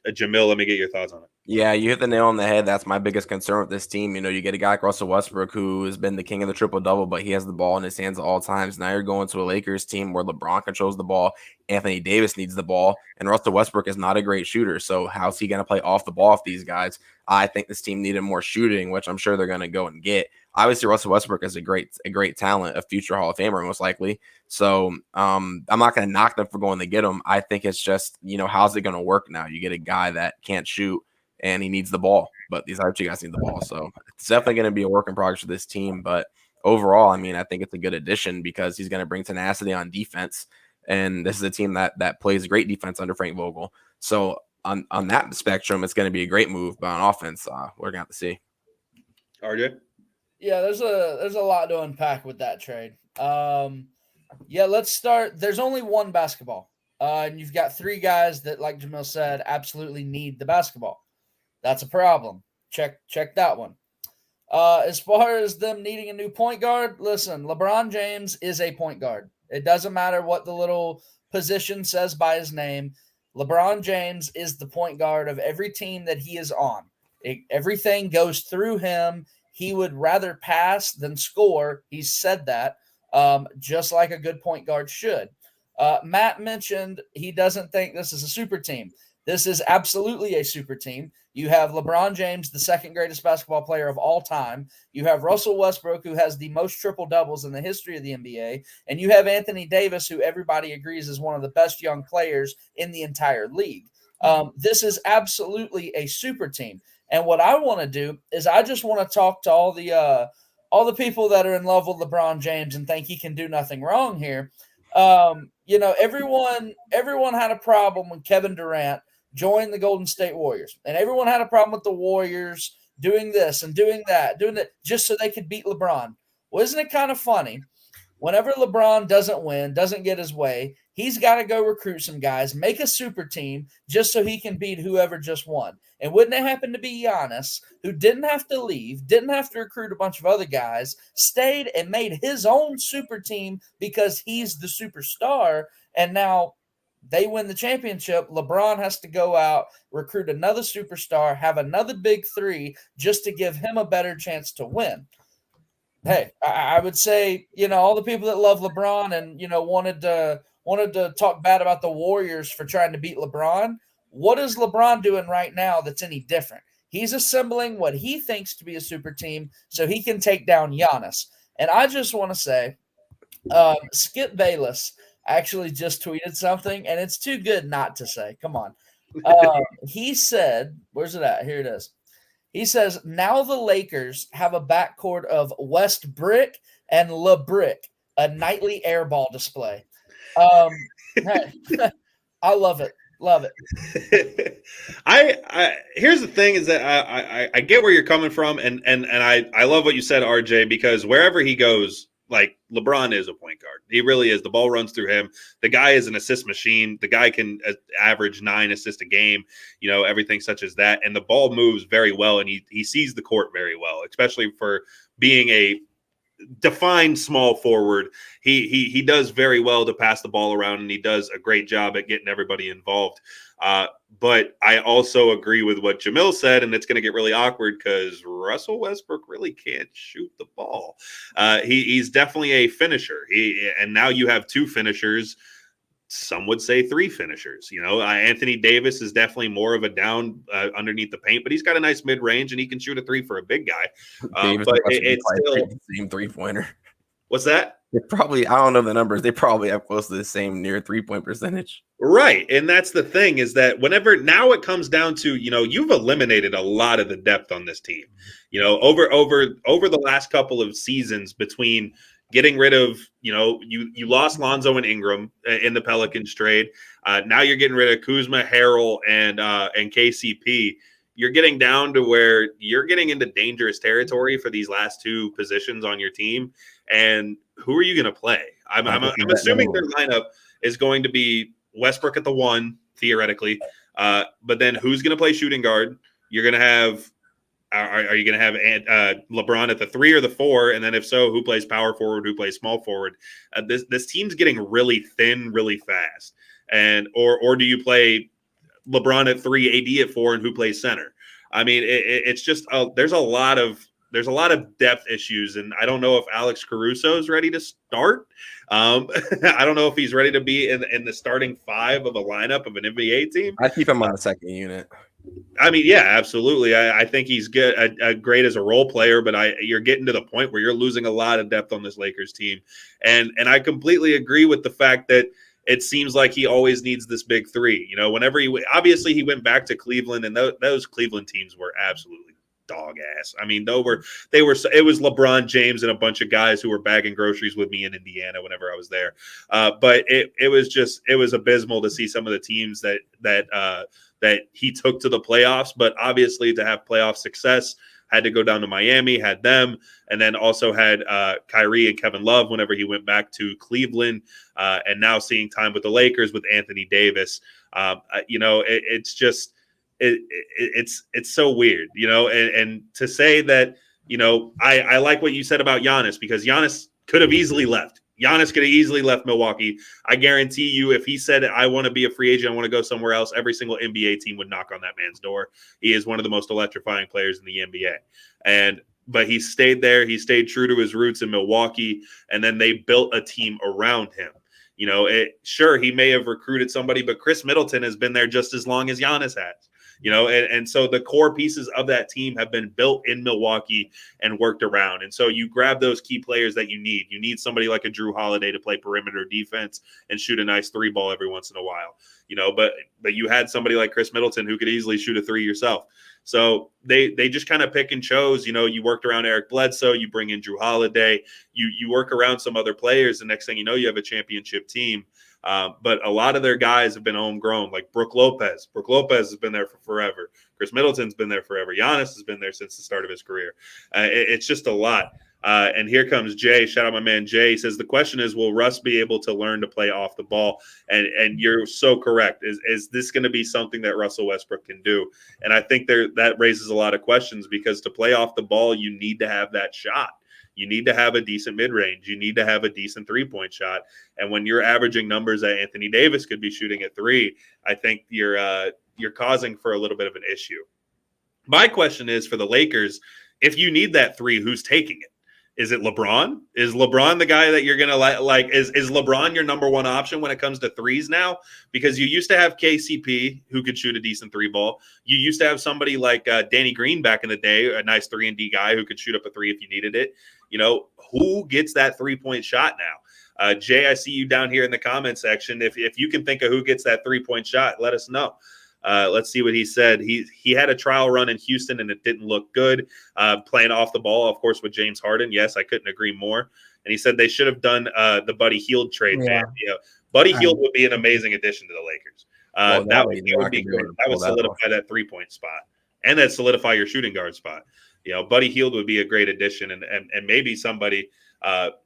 Jamil, let me get your thoughts on it. Yeah, you hit the nail on the head. That's my biggest concern with this team. You know, you get a guy like Russell Westbrook who has been the king of the triple-double, but he has the ball in his hands at all times. Now you're going to a Lakers team where LeBron controls the ball, Anthony Davis needs the ball, and Russell Westbrook is not a great shooter. So how's he going to play off the ball with these guys? I think this team needed more shooting, which I'm sure they're going to go and get. Obviously, Russell Westbrook is a great talent, a future Hall of Famer most likely. So I'm not going to knock them for going to get him. I think it's just, you know, how's it going to work now? You get a guy that can't shoot and he needs the ball, but these other 2 guys need the ball. So it's definitely going to be a work in progress for this team. But overall, I mean, I think it's a good addition because he's going to bring tenacity on defense. And this is a team that plays great defense under Frank Vogel. So on that spectrum, it's going to be a great move. But on offense, we're going to have to see. RJ? Yeah, there's a lot to unpack with that trade. Yeah, let's start. There's only one basketball. And you've got 3 guys that, like Jamil said, absolutely need the basketball. That's a problem. Check that one. As far as them needing a new point guard, listen, LeBron James is a point guard. It doesn't matter what the little position says by his name. LeBron James is the point guard of every team that he is on. Everything goes through him. He would rather pass than score. He's said that, just like a good point guard should. Matt mentioned he doesn't think this is a super team. This is absolutely a super team. You have LeBron James, the 2nd greatest basketball player of all time. You have Russell Westbrook, who has the most triple-doubles in the history of the NBA. And you have Anthony Davis, who everybody agrees is one of the best young players in the entire league. This is absolutely a super team. And what I want to do is I just want to talk to all the people that are in love with LeBron James and think he can do nothing wrong here. You know, everyone had a problem when Kevin Durant joined the Golden State Warriors, and everyone had a problem with the Warriors doing this and doing that, just so they could beat LeBron. Well, isn't it kind of funny? Whenever LeBron doesn't win, doesn't get his way, he's got to go recruit some guys, make a super team just so he can beat whoever just won. And wouldn't it happen to be Giannis, who didn't have to leave, didn't have to recruit a bunch of other guys, stayed and made his own super team because he's the superstar, and now they win the championship. LeBron has to go out, recruit another superstar, have another big 3 just to give him a better chance to win. Hey, I would say, you know, all the people that love LeBron and, you know, wanted to talk bad about the Warriors for trying to beat LeBron. What is LeBron doing right now that's any different? He's assembling what he thinks to be a super team so he can take down Giannis. And I just want to say, Skip Bayless actually just tweeted something, and it's too good not to say. Come on. He said, where's it at? Here it is. He says, now the Lakers have a backcourt of West Brick and LeBrick, a nightly airball display. Hey, I love it. Love it. I here's the thing is that I get where you're coming from, and I love what you said, RJ, because wherever he goes, like LeBron is a point guard. He really is. The ball runs through him. The guy is an assist machine. The guy can average 9 assists a game, everything such as that. And the ball moves very well, and he sees the court very well, especially for being a defined small forward. He does very well to pass the ball around, and he does a great job at getting everybody involved. But I also agree with what Jamil said, and it's going to get really awkward because Russell Westbrook really can't shoot the ball. He's definitely a finisher. And now you have 2 finishers. Some would say 3 finishers. Anthony Davis is definitely more of a down underneath the paint, but he's got a nice mid range and he can shoot a 3 for a big guy. But it's still the same 3-pointer. What's that? They probably, I don't know the numbers. They probably have close to the same near 3-point percentage. Right. And that's the thing is that whenever now it comes down to, you've eliminated a lot of the depth on this team, over the last couple of seasons between getting rid of, you lost Lonzo and Ingram in the Pelicans trade. Now you're getting rid of Kuzma, Harrell, and KCP. You're getting down to where you're getting into dangerous territory for these last 2 positions on your team. And who are you going to play? I'm assuming their lineup is going to be Westbrook at the 1, theoretically. But then who's going to play shooting guard? You're going to have are you going to have LeBron at the 3 or the 4? And then if so, who plays power forward? Who plays small forward? This team's getting really thin, really fast. And or do you play LeBron at 3, AD at 4, and who plays center? I mean, it's just there's a lot of depth issues, and I don't know if Alex Caruso is ready to start. I don't know if he's ready to be in the starting 5 of a lineup of an NBA team. I'd keep him on the second unit. I mean, yeah, absolutely. I think he's good, great as a role player, but you're getting to the point where you're losing a lot of depth on this Lakers team, and I completely agree with the fact that it seems like he always needs this big 3. Whenever he went back to Cleveland, and those Cleveland teams were absolutely dog ass. I mean, it was LeBron James and a bunch of guys who were bagging groceries with me in Indiana whenever I was there. But it was abysmal to see some of the teams that he took to the playoffs. But obviously, to have playoff success, had to go down to Miami, had them, and then also had Kyrie and Kevin Love whenever he went back to Cleveland, and now seeing time with the Lakers with Anthony Davis. It's just it's so weird, and to say that, I like what you said about Giannis, because Giannis could have easily left. Giannis could have easily left Milwaukee. I guarantee you, if he said, I want to be a free agent, I want to go somewhere else, every single NBA team would knock on that man's door. He is one of the most electrifying players in the NBA. But he stayed there. He stayed true to his roots in Milwaukee, and then they built a team around him. Sure, he may have recruited somebody, but Chris Middleton has been there just as long as Giannis has. And so the core pieces of that team have been built in Milwaukee and worked around. And so you grab those key players that you need. You need somebody like a Drew Holiday to play perimeter defense and shoot a nice 3 ball every once in a while. But you had somebody like Chris Middleton who could easily shoot a 3 yourself. So they just kind of pick and chose. You worked around Eric Bledsoe, you bring in Drew Holiday, you work around some other players. The next thing you know, you have a championship team. But a lot of their guys have been homegrown, like Brook Lopez. Brook Lopez has been there for forever. Chris Middleton's been there forever. Giannis has been there since the start of his career. It's just a lot. And here comes Jay. Shout out my man Jay. He says, the question is, will Russ be able to learn to play off the ball? And you're so correct. Is this going to be something that Russell Westbrook can do? And I think that raises a lot of questions, because to play off the ball, you need to have that shot. You need to have a decent mid-range. You need to have a decent 3-point shot. And when you're averaging numbers that Anthony Davis could be shooting at 3, I think you're causing for a little bit of an issue. My question is, for the Lakers, if you need that 3, who's taking it? Is it LeBron? Is LeBron the guy that you're going to like? Is LeBron your number 1 option when it comes to 3s now? Because you used to have KCP who could shoot a decent 3 ball. You used to have somebody like Danny Green back in the day, a nice 3-and-D guy who could shoot up a 3 if you needed it. Who gets that 3-point shot now? Jay, I see you down here in the comment section. If you can think of who gets that 3-point shot, let us know. Let's see what he said. He had a trial run in Houston and it didn't look good. Playing off the ball, of course, with James Harden. Yes, I couldn't agree more. And he said they should have done the Buddy Hield trade. Yeah. Man. Buddy Hield would be an amazing addition to the Lakers. Well, that they're would not be gonna be good. able to That would pull that off. solidify that 3-point spot, and that solidify your shooting guard spot. Buddy Hield would be a great addition, and maybe somebody.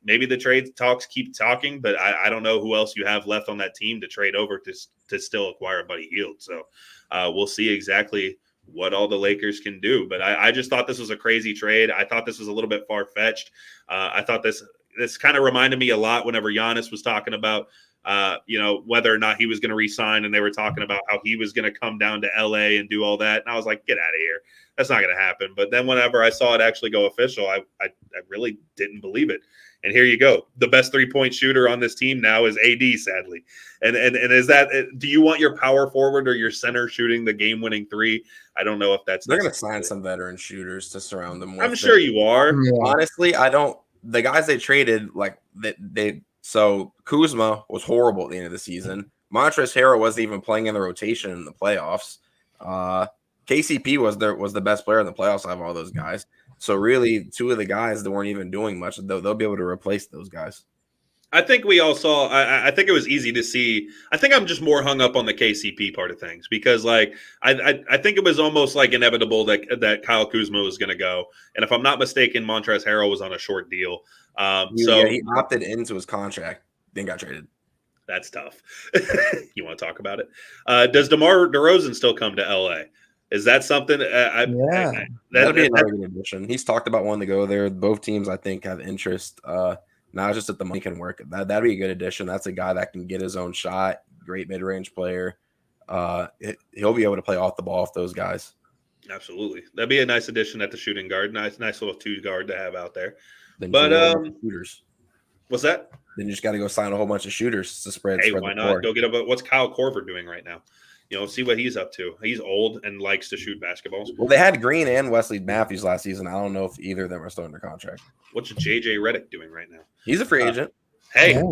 Maybe the trade talks keep talking, but I don't know who else you have left on that team to trade over to still acquire Buddy Hield. So we'll see exactly what all the Lakers can do. But I just thought this was a crazy trade. I thought this was a little bit far fetched. I thought this kind of reminded me a lot whenever Giannis was talking about whether or not he was going to resign, and they were talking about how he was going to come down to LA and do all that. And I was like, get out of here. That's not going to happen. But then whenever I saw it actually go official, I really didn't believe it. And here you go. The best 3-point shooter on this team now is AD, sadly. And is that, do you want your power forward or your center shooting the game-winning 3? I don't know if that's They're going to sign some veteran shooters to surround them with. I'm sure you are. Yeah. Honestly, I don't. The guys they traded, like so Kuzma was horrible at the end of the season. Montrezl Harrell wasn't even playing in the rotation in the playoffs. KCP was the best player in the playoffs out of all those guys. So really, 2 of the guys that weren't even doing much, they'll be able to replace those guys. I think we all saw. I think it was easy to see. I think I'm just more hung up on the KCP part of things because, like, I think it was almost like inevitable that Kyle Kuzma was going to go, and if I'm not mistaken, Montrezl Harrell was on a short deal. He opted into his contract, then got traded. That's tough. You want to talk about it? Does DeMar DeRozan still come to LA? Is that something? That'd be another good addition. He's talked about wanting to go there. Both teams, I think, have interest. Not just that the money can work. That'd be a good addition. That's a guy that can get his own shot. Great mid-range player. He'll be able to play off the ball with those guys. Absolutely, that'd be a nice addition at the shooting guard. Nice little 2 guard to have out there. Then but shooters. What's that? Then you just got to go sign a whole bunch of shooters to spread. Hey, spread why the not? floor. Go get what's Kyle Korver doing right now? See what he's up to. He's old and likes to shoot basketballs. Well, they had Green and Wesley Matthews last season. I don't know if either of them are still under contract. What's JJ Redick doing right now? He's a free agent. Hey,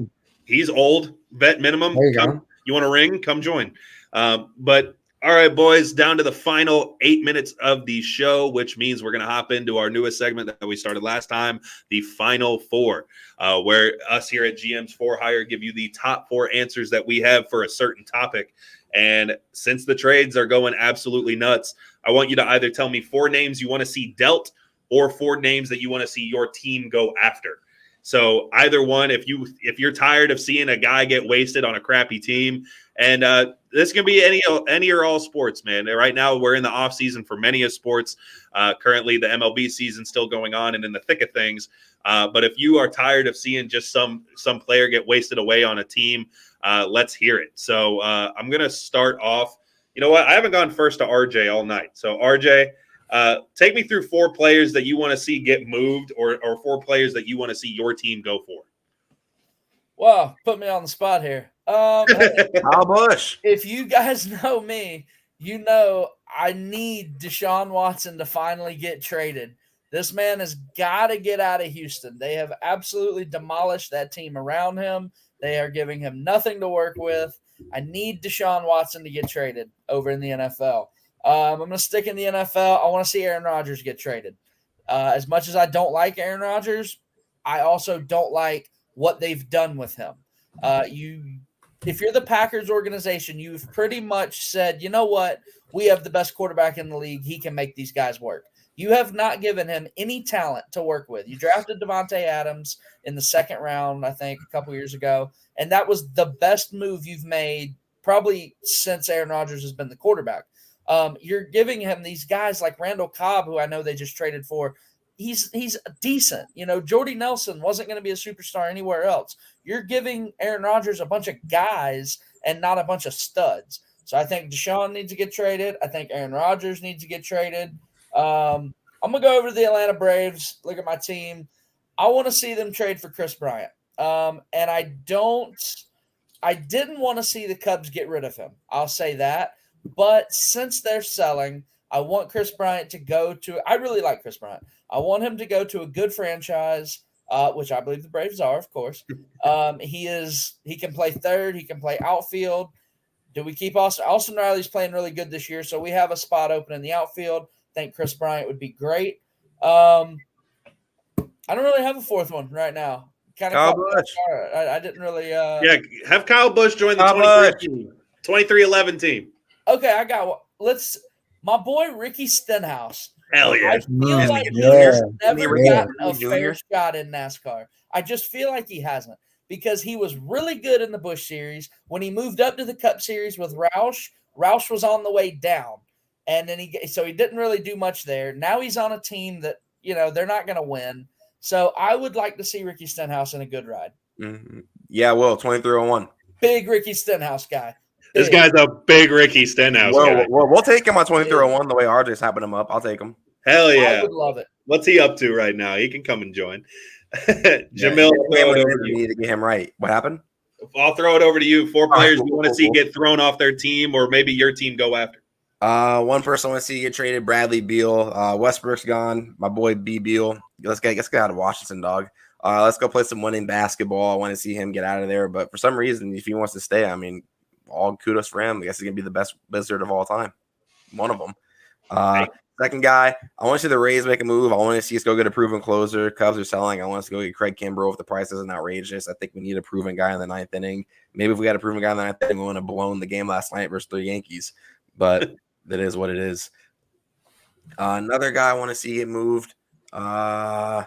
he's old, vet minimum. You want a ring? Come join. But all right, boys, down to the final 8 minutes of the show, which means we're going to hop into our newest segment that we started last time, the Final Four, where us here at GM's For Hire give you the top 4 answers that we have for a certain topic. And since the trades are going absolutely nuts, I want you to either tell me 4 names you want to see dealt or 4 names that you want to see your team go after. So either one, if you're tired of seeing a guy get wasted on a crappy team, and this can be any or all sports, man. Right now, we're in the off season for many of sports. Currently, the MLB season's still going on and in the thick of things. But if you are tired of seeing just some player get wasted away on a team, let's hear it. So I'm gonna start off. You know what? I haven't gone first to RJ all night. So RJ. Take me through 4 players that you want to see get moved or 4 players that you want to see your team go for. Wow, put me on the spot here. Kyle Busch. If you guys know me, you know I need Deshaun Watson to finally get traded. This man has got to get out of Houston. They have absolutely demolished that team around him. They are giving him nothing to work with. I need Deshaun Watson to get traded over in the NFL. I'm going to stick in the NFL. I want to see Aaron Rodgers get traded. As much as I don't like Aaron Rodgers, I also don't like what they've done with him. If you're the Packers organization, you've pretty much said, you know what? We have the best quarterback in the league. He can make these guys work. You have not given him any talent to work with. You drafted Devontae Adams in the 2nd round, I think, a couple years ago, and that was the best move you've made probably since Aaron Rodgers has been the quarterback. You're giving him these guys like Randall Cobb, who I know they just traded for. He's decent. Jordy Nelson wasn't going to be a superstar anywhere else. You're giving Aaron Rodgers a bunch of guys and not a bunch of studs. So I think Deshaun needs to get traded. I think Aaron Rodgers needs to get traded. I'm going to go over to the Atlanta Braves, look at my team. I want to see them trade for Chris Bryant. And I didn't want to see the Cubs get rid of him. I'll say that. But since they're selling, I want Chris Bryant to go to – I really like Chris Bryant. I want him to go to a good franchise, which I believe the Braves are, of course. He can play third. He can play outfield. Do we keep Austin? Austin Riley's playing really good this year, so we have a spot open in the outfield. I think Chris Bryant would be great. I don't really have a 4th one right now. Kyle Busch. I didn't really have Kyle Busch join the 2023 23-11 team. Okay, I got one. My boy Ricky Stenhouse. Hell I yeah. feel like he yeah. has never Yeah. gotten a fair shot in NASCAR. I just feel like he hasn't because he was really good in the Busch Series. When he moved up to the Cup Series with Roush, Roush was on the way down, and then he didn't really do much there. Now he's on a team that they're not going to win. So I would like to see Ricky Stenhouse in a good ride. Mm-hmm. Yeah, well, 2301. Big Ricky Stenhouse guy. This guy's a big Ricky Stenhouse guy. We'll take him on 2301 the way RJ's hyping him up. I'll take him. Hell I yeah. would love it. What's he up to right now? He can come and join. Jamil, throw it over to you. Need to get him right. What happened? I'll throw it over to you. 4 players Cool, you want to see get thrown off their team, or maybe your team go after. One person I want to see get traded, Bradley Beal. Westbrook's gone. My boy B. Beal. Let's get out of Washington, dog. Let's go play some winning basketball. I want to see him get out of there. But for some reason, if he wants to stay, I mean, all kudos for him. I guess he's going to be the best Wizard of all time. One of them. Second guy, I want to see the Rays make a move. I want to see us go get a proven closer. Cubs are selling. I want us to go get Craig Kimbrell if the price isn't outrageous. I think we need a proven guy in the 9th inning. Maybe if we got a proven guy in the 9th inning, we would have blown the game last night versus the Yankees. But that is what it is. Another guy I want to see get moved. I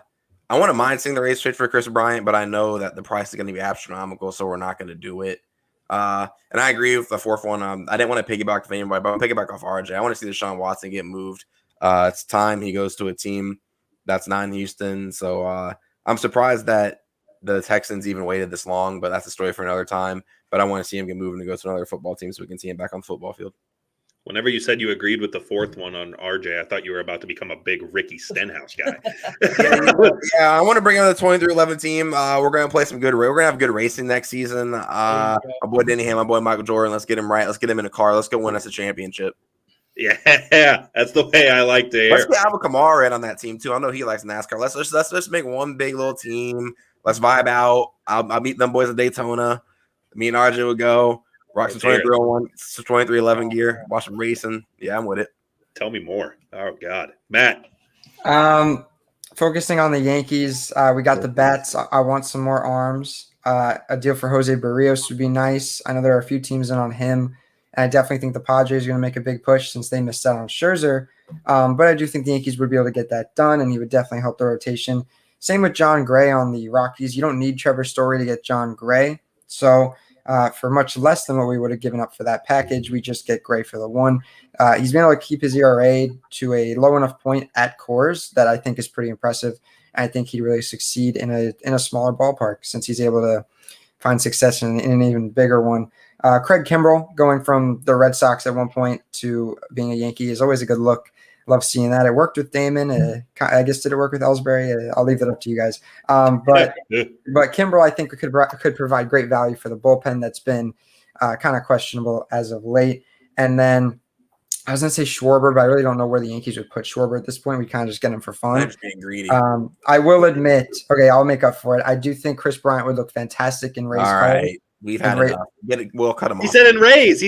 want to mind seeing the Rays trade for Chris Bryant, but I know that the price is going to be astronomical, so we're not going to do it. And I agree with the 4th one. I didn't want to piggyback off anybody, but I'll piggyback off RJ. I want to see Deshaun Watson get moved. It's time he goes to a team that's not in Houston. So I'm surprised that the Texans even waited this long, but that's a story for another time. But I want to see him get moved and go to another football team so we can see him back on the football field. Whenever you said you agreed with the 4th one on RJ, I thought you were about to become a big Ricky Stenhouse guy. Yeah, I want to bring on the 23-11 team. We're going to play some good. We're going to have good racing next season. My boy Denny Ham, my boy Michael Jordan. Let's get him right. Let's get him in a car. Let's go win us a championship. Yeah, that's the way I like to hear. Let's get Alvin Kamara in on that team too. I know he likes NASCAR. Let's just make one big little team. Let's vibe out. I'll meet them boys at Daytona. Me and RJ would go. Rock some 2301, 2311 gear. Watch them racing. Yeah, I'm with it. Tell me more. Oh God, Matt. Focusing on the Yankees, we got the bats. I want some more arms. A deal for Jose Barrios would be nice. I know there are a few teams in on him. And I definitely think the Padres are going to make a big push since they missed out on Scherzer. But I do think the Yankees would be able to get that done, and he would definitely help the rotation. Same with John Gray on the Rockies. You don't need Trevor Story to get John Gray. So for much less than what we would have given up for that package, we just get Gray for the one. He's been able to keep his ERA to a low enough point at Coors that I think is pretty impressive. I think he'd really succeed in a smaller ballpark since he's able to find success in an even bigger one. Craig Kimbrell going from the Red Sox at one point to being a Yankee is always a good look. Love seeing that. It worked with Damon. I guess did it work with Ellsbury? I'll leave that up to you guys. But Kimbrell, I think could provide great value for the bullpen that's been kind of questionable as of late. And then I was going to say Schwarber, but I really don't know where the Yankees would put Schwarber at this point. We kind of just get him for fun. I'm just being greedy. I will admit, okay, I'll make up for it. I do think Chris Bryant would look fantastic in Rays colors. Right. We've had enough. We'll cut him off. He said in Rays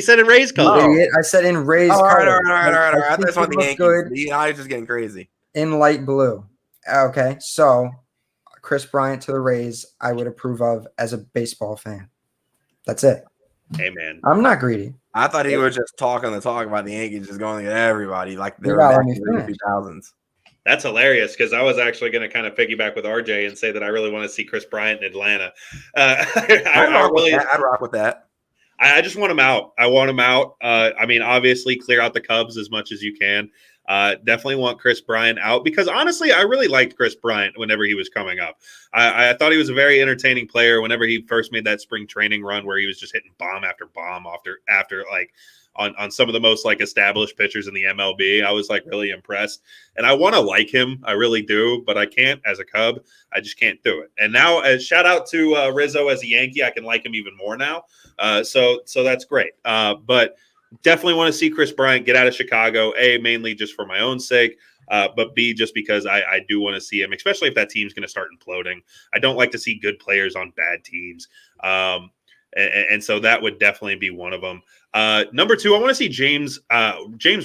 color. No. I said in Rays color. All right. I just want the Yankees. I'm just getting crazy. In light blue. Okay, so Chris Bryant to the Rays, I would approve of as a baseball fan. That's it. Hey, man. I'm not greedy. I thought he was just talking the talk about the Yankees just going to get everybody like they were Yeah, back let in me the finish. 2000s. That's hilarious because I was actually going to kind of piggyback with RJ and say that I really want to see Chris Bryant in Atlanta. I'd rock with that. I just want him out. I want him out. I mean, obviously, clear out the Cubs as much as you can. Definitely want Chris Bryant out because honestly, I really liked Chris Bryant whenever he was coming up. I thought he was a very entertaining player whenever he first made that spring training run where he was just hitting bomb after bomb after like on some of the most like established pitchers in the MLB. I was like really impressed and I want to like him. I really do, but I can't as a Cub. I just can't do it. And now shout out to Rizzo as a Yankee. I can like him even more now. So that's great. But definitely want to see Chris Bryant get out of Chicago, A, mainly just for my own sake, but B, just because I do want to see him, especially if that team's going to start imploding. I don't like to see good players on bad teams. And so that would definitely be one of them. Number two, I want to see James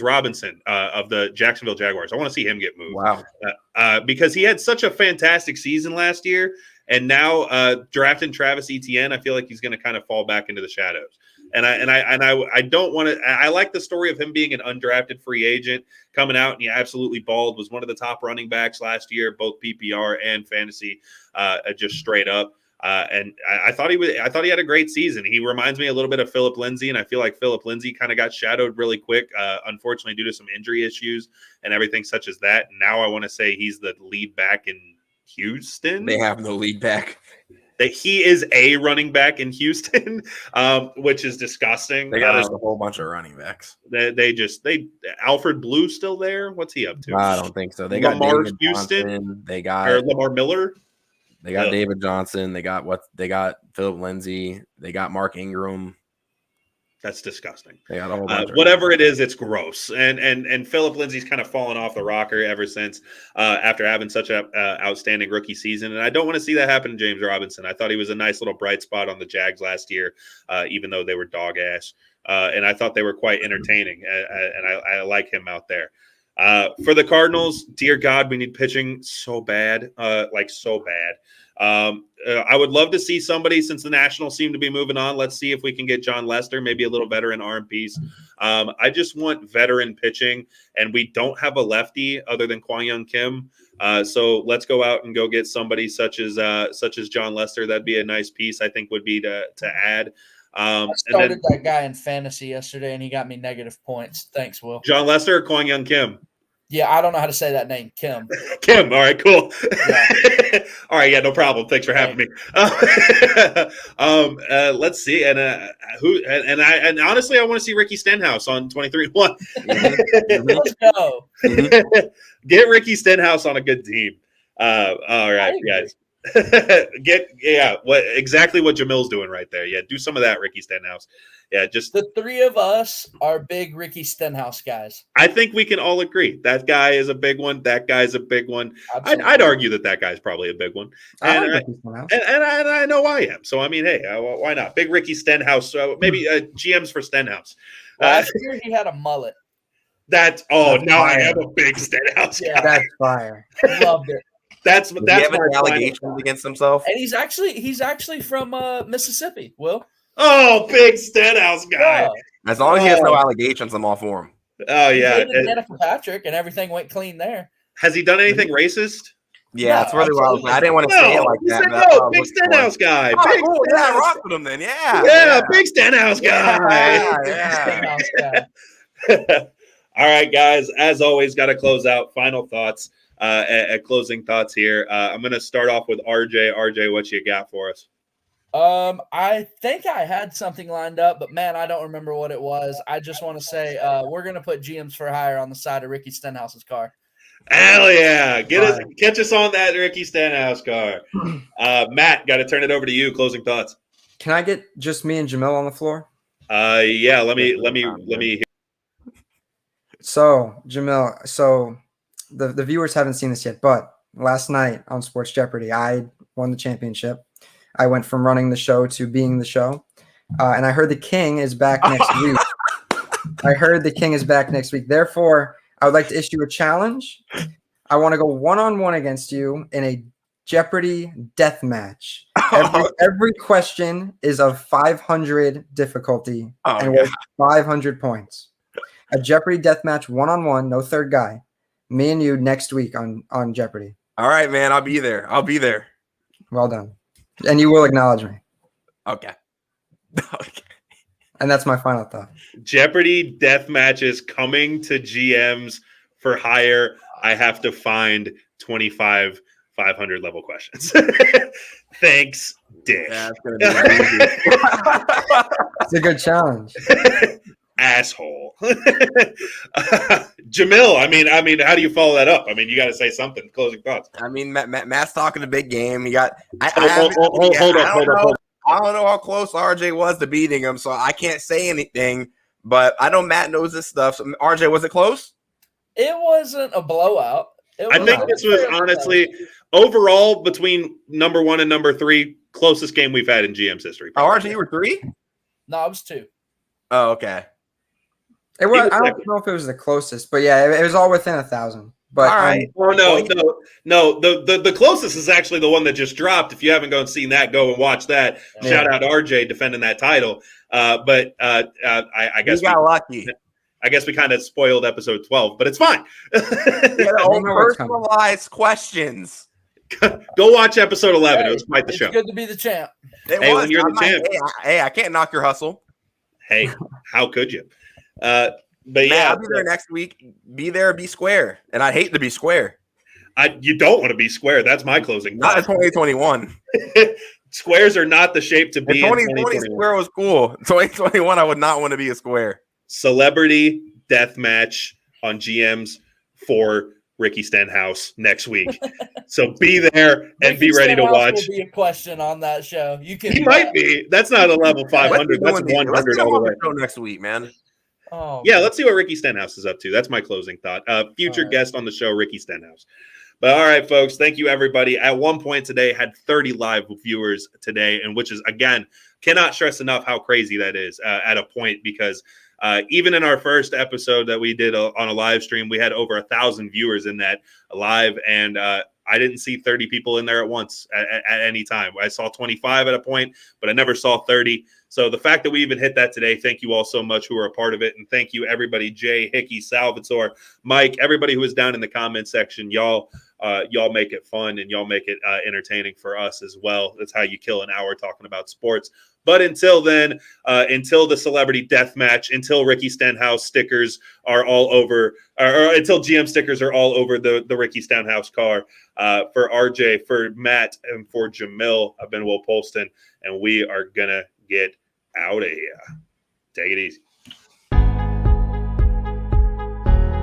Robinson of the Jacksonville Jaguars. I want to see him get moved. Wow. Because he had such a fantastic season last year. And now drafting Travis Etienne, I feel like he's going to kind of fall back into the shadows. And I don't want to. I like the story of him being an undrafted free agent coming out, and he absolutely balled. Was one of the top running backs last year, both PPR and fantasy, just straight up. And I thought he had a great season. He reminds me a little bit of Philip Lindsay, and I feel like Philip Lindsay kind of got shadowed really quick, unfortunately due to some injury issues and everything such as that. Now I want to say he's the lead back in Houston. They have no lead back. That he is a running back in Houston, which is disgusting. They got a whole bunch of running backs. They Alfred Blue still there? What's he up to? I don't think so. They got Lamar David Houston. Johnson. They got Lamar Miller. They got David Johnson. They got Philip Lindsay. They got Mark Ingram. That's disgusting. They got a whole bunch whatever it is, it's gross. And Philip Lindsay's kind of fallen off the rocker ever since after having such an outstanding rookie season. And I don't want to see that happen to James Robinson. I thought he was a nice little bright spot on the Jags last year, even though they were dog ass. And I thought they were quite entertaining. And I like him out there. For the Cardinals, dear God, we need pitching so bad, so bad. I would love to see somebody, since the Nationals seem to be moving on. Let's see if we can get John Lester, maybe a little veteran arm piece. I just want veteran pitching, and we don't have a lefty other than Kwang Young Kim. So let's go out and go get somebody such as John Lester. That'd be a nice piece, I think, would be to add. I started that guy in fantasy yesterday, and he got me negative points. Thanks, Will. John Lester or Kwang Young Kim? Yeah, I don't know how to say that name. Kim. Kim. All right, cool. Yeah. All right, yeah, no problem. Thanks for having me. Let's see, and honestly, I want to see Ricky Stenhouse on 23-1. Let's go. Get Ricky Stenhouse on a good team. All right, guys. Exactly what Jamil's doing right there. Yeah, do some of that, Ricky Stenhouse. Yeah, just the three of us are big Ricky Stenhouse guys. I think we can all agree that guy is a big one. That guy's a big one. I'd argue that guy's probably a big one, and I know I am. So I mean, hey, why not? Big Ricky Stenhouse. Maybe GMs for Stenhouse. Last year he had a mullet. Now I have a big Stenhouse. Yeah, that's fire. Loved it. That's allegations against himself. And he's actually from Mississippi. Will. Oh, big Stenhouse guy. Yeah. As long as he has no allegations, I'm all for him. Oh yeah, Danica Patrick, and everything went clean there. Has he done anything racist? Yeah, that's really what I didn't want to say it like that. No, big Stenhouse guy. Oh, cool. Yeah, rock with him then. Yeah, big Stenhouse guy. Yeah. All right, guys. As always, got to close out. Final thoughts. Closing thoughts here. I'm going to start off with RJ. RJ, what you got for us? I think I had something lined up, but man, I don't remember what it was. I just want to say we're going to put GMs for hire on the side of Ricky Stenhouse's car. Hell yeah. Catch us on that Ricky Stenhouse car. Matt, got to turn it over to you. Closing thoughts. Can I get just me and Jamil on the floor? Yeah, let me hear. So, Jamil, the viewers haven't seen this yet, but last night on Sports Jeopardy, I won the championship. I went from running the show to being the show. And I heard the King is back next week. Therefore, I would like to issue a challenge. I want to go one-on-one against you in a Jeopardy death match. Every question is of 500 difficulty and worth 500 points. A Jeopardy death match one-on-one, no third guy. Me and you next week on Jeopardy. All right, man. I'll be there. Well done. And you will acknowledge me. Okay. And that's my final thought. Jeopardy death matches coming to GMs for hire. I have to find 25 500 level questions. Thanks, Dick. Yeah, it's gonna be easy. It's a good challenge. Asshole. Jamil, I mean, how do you follow that up? I mean, you got to say something. Closing thoughts. I mean, Matt's talking a big game. He got. Hold up. I don't know how close RJ was to beating him, so I can't say anything. But I know Matt knows this stuff. So, RJ, was it close? It wasn't a blowout. I think this was honestly overall between number 1 and number 3 closest game we've had in GM's history. Oh, RJ, you were 3? No, I was 2. Oh, okay. It was. I don't know if it was the closest, but yeah, it was all within 1,000. But All right. Oh no. The closest is actually the one that just dropped. If you haven't gone and seen that, go and watch that. Yeah. Shout out RJ defending that title. I guess We got lucky. I guess we kind of spoiled episode 12, but it's fine. Yeah, I all know what's coming. personalized questions. Go watch episode 11. It was quite the It's show. good to be the champ. It Hey, was. when you're the champ. Hey, I can't knock your hustle. Hey, how could you? But Man, yeah, I'll be there next week. Be there, be square. And I'd hate to be square. you don't want to be square. That's my closing Not in thought. 2021. Squares are not the shape to In be in 2020, 2021. square was cool. 2021, I would not want to be a square. Celebrity death match on GMs for Ricky Stenhouse next week. So be there and be Ricky ready to Stenhouse watch. Will be a question on that show. You can. He might be. That's not a level 500. That's Let's 100 get him all on the the way. show next week, man. Oh, Yeah, let's see what Ricky Stenhouse is up to. That's my closing thought. Future All right. guest on the show, Ricky Stenhouse. But all right, folks, thank you, everybody. At one point today, had 30 live viewers today, and which is, again, cannot stress enough how crazy that is at a point, because even in our first episode that we did on a live stream, we had over 1,000 viewers in that live, and I didn't see 30 people in there at once at any time. I saw 25 at a point, but I never saw 30. So the fact that we even hit that today, thank you all so much who are a part of it. And thank you, everybody, Jay, Hickey, Salvatore, Mike, everybody who is down in the comment section. Y'all make it fun, and y'all make it entertaining for us as well. That's how you kill an hour talking about sports. But until then, until the celebrity death match, until Ricky Stenhouse stickers are all over, or until GM stickers are all over the Ricky Stenhouse car, for RJ, for Matt, and for Jamil, I've been Will Polston, and we are going to get out of here. Take it easy.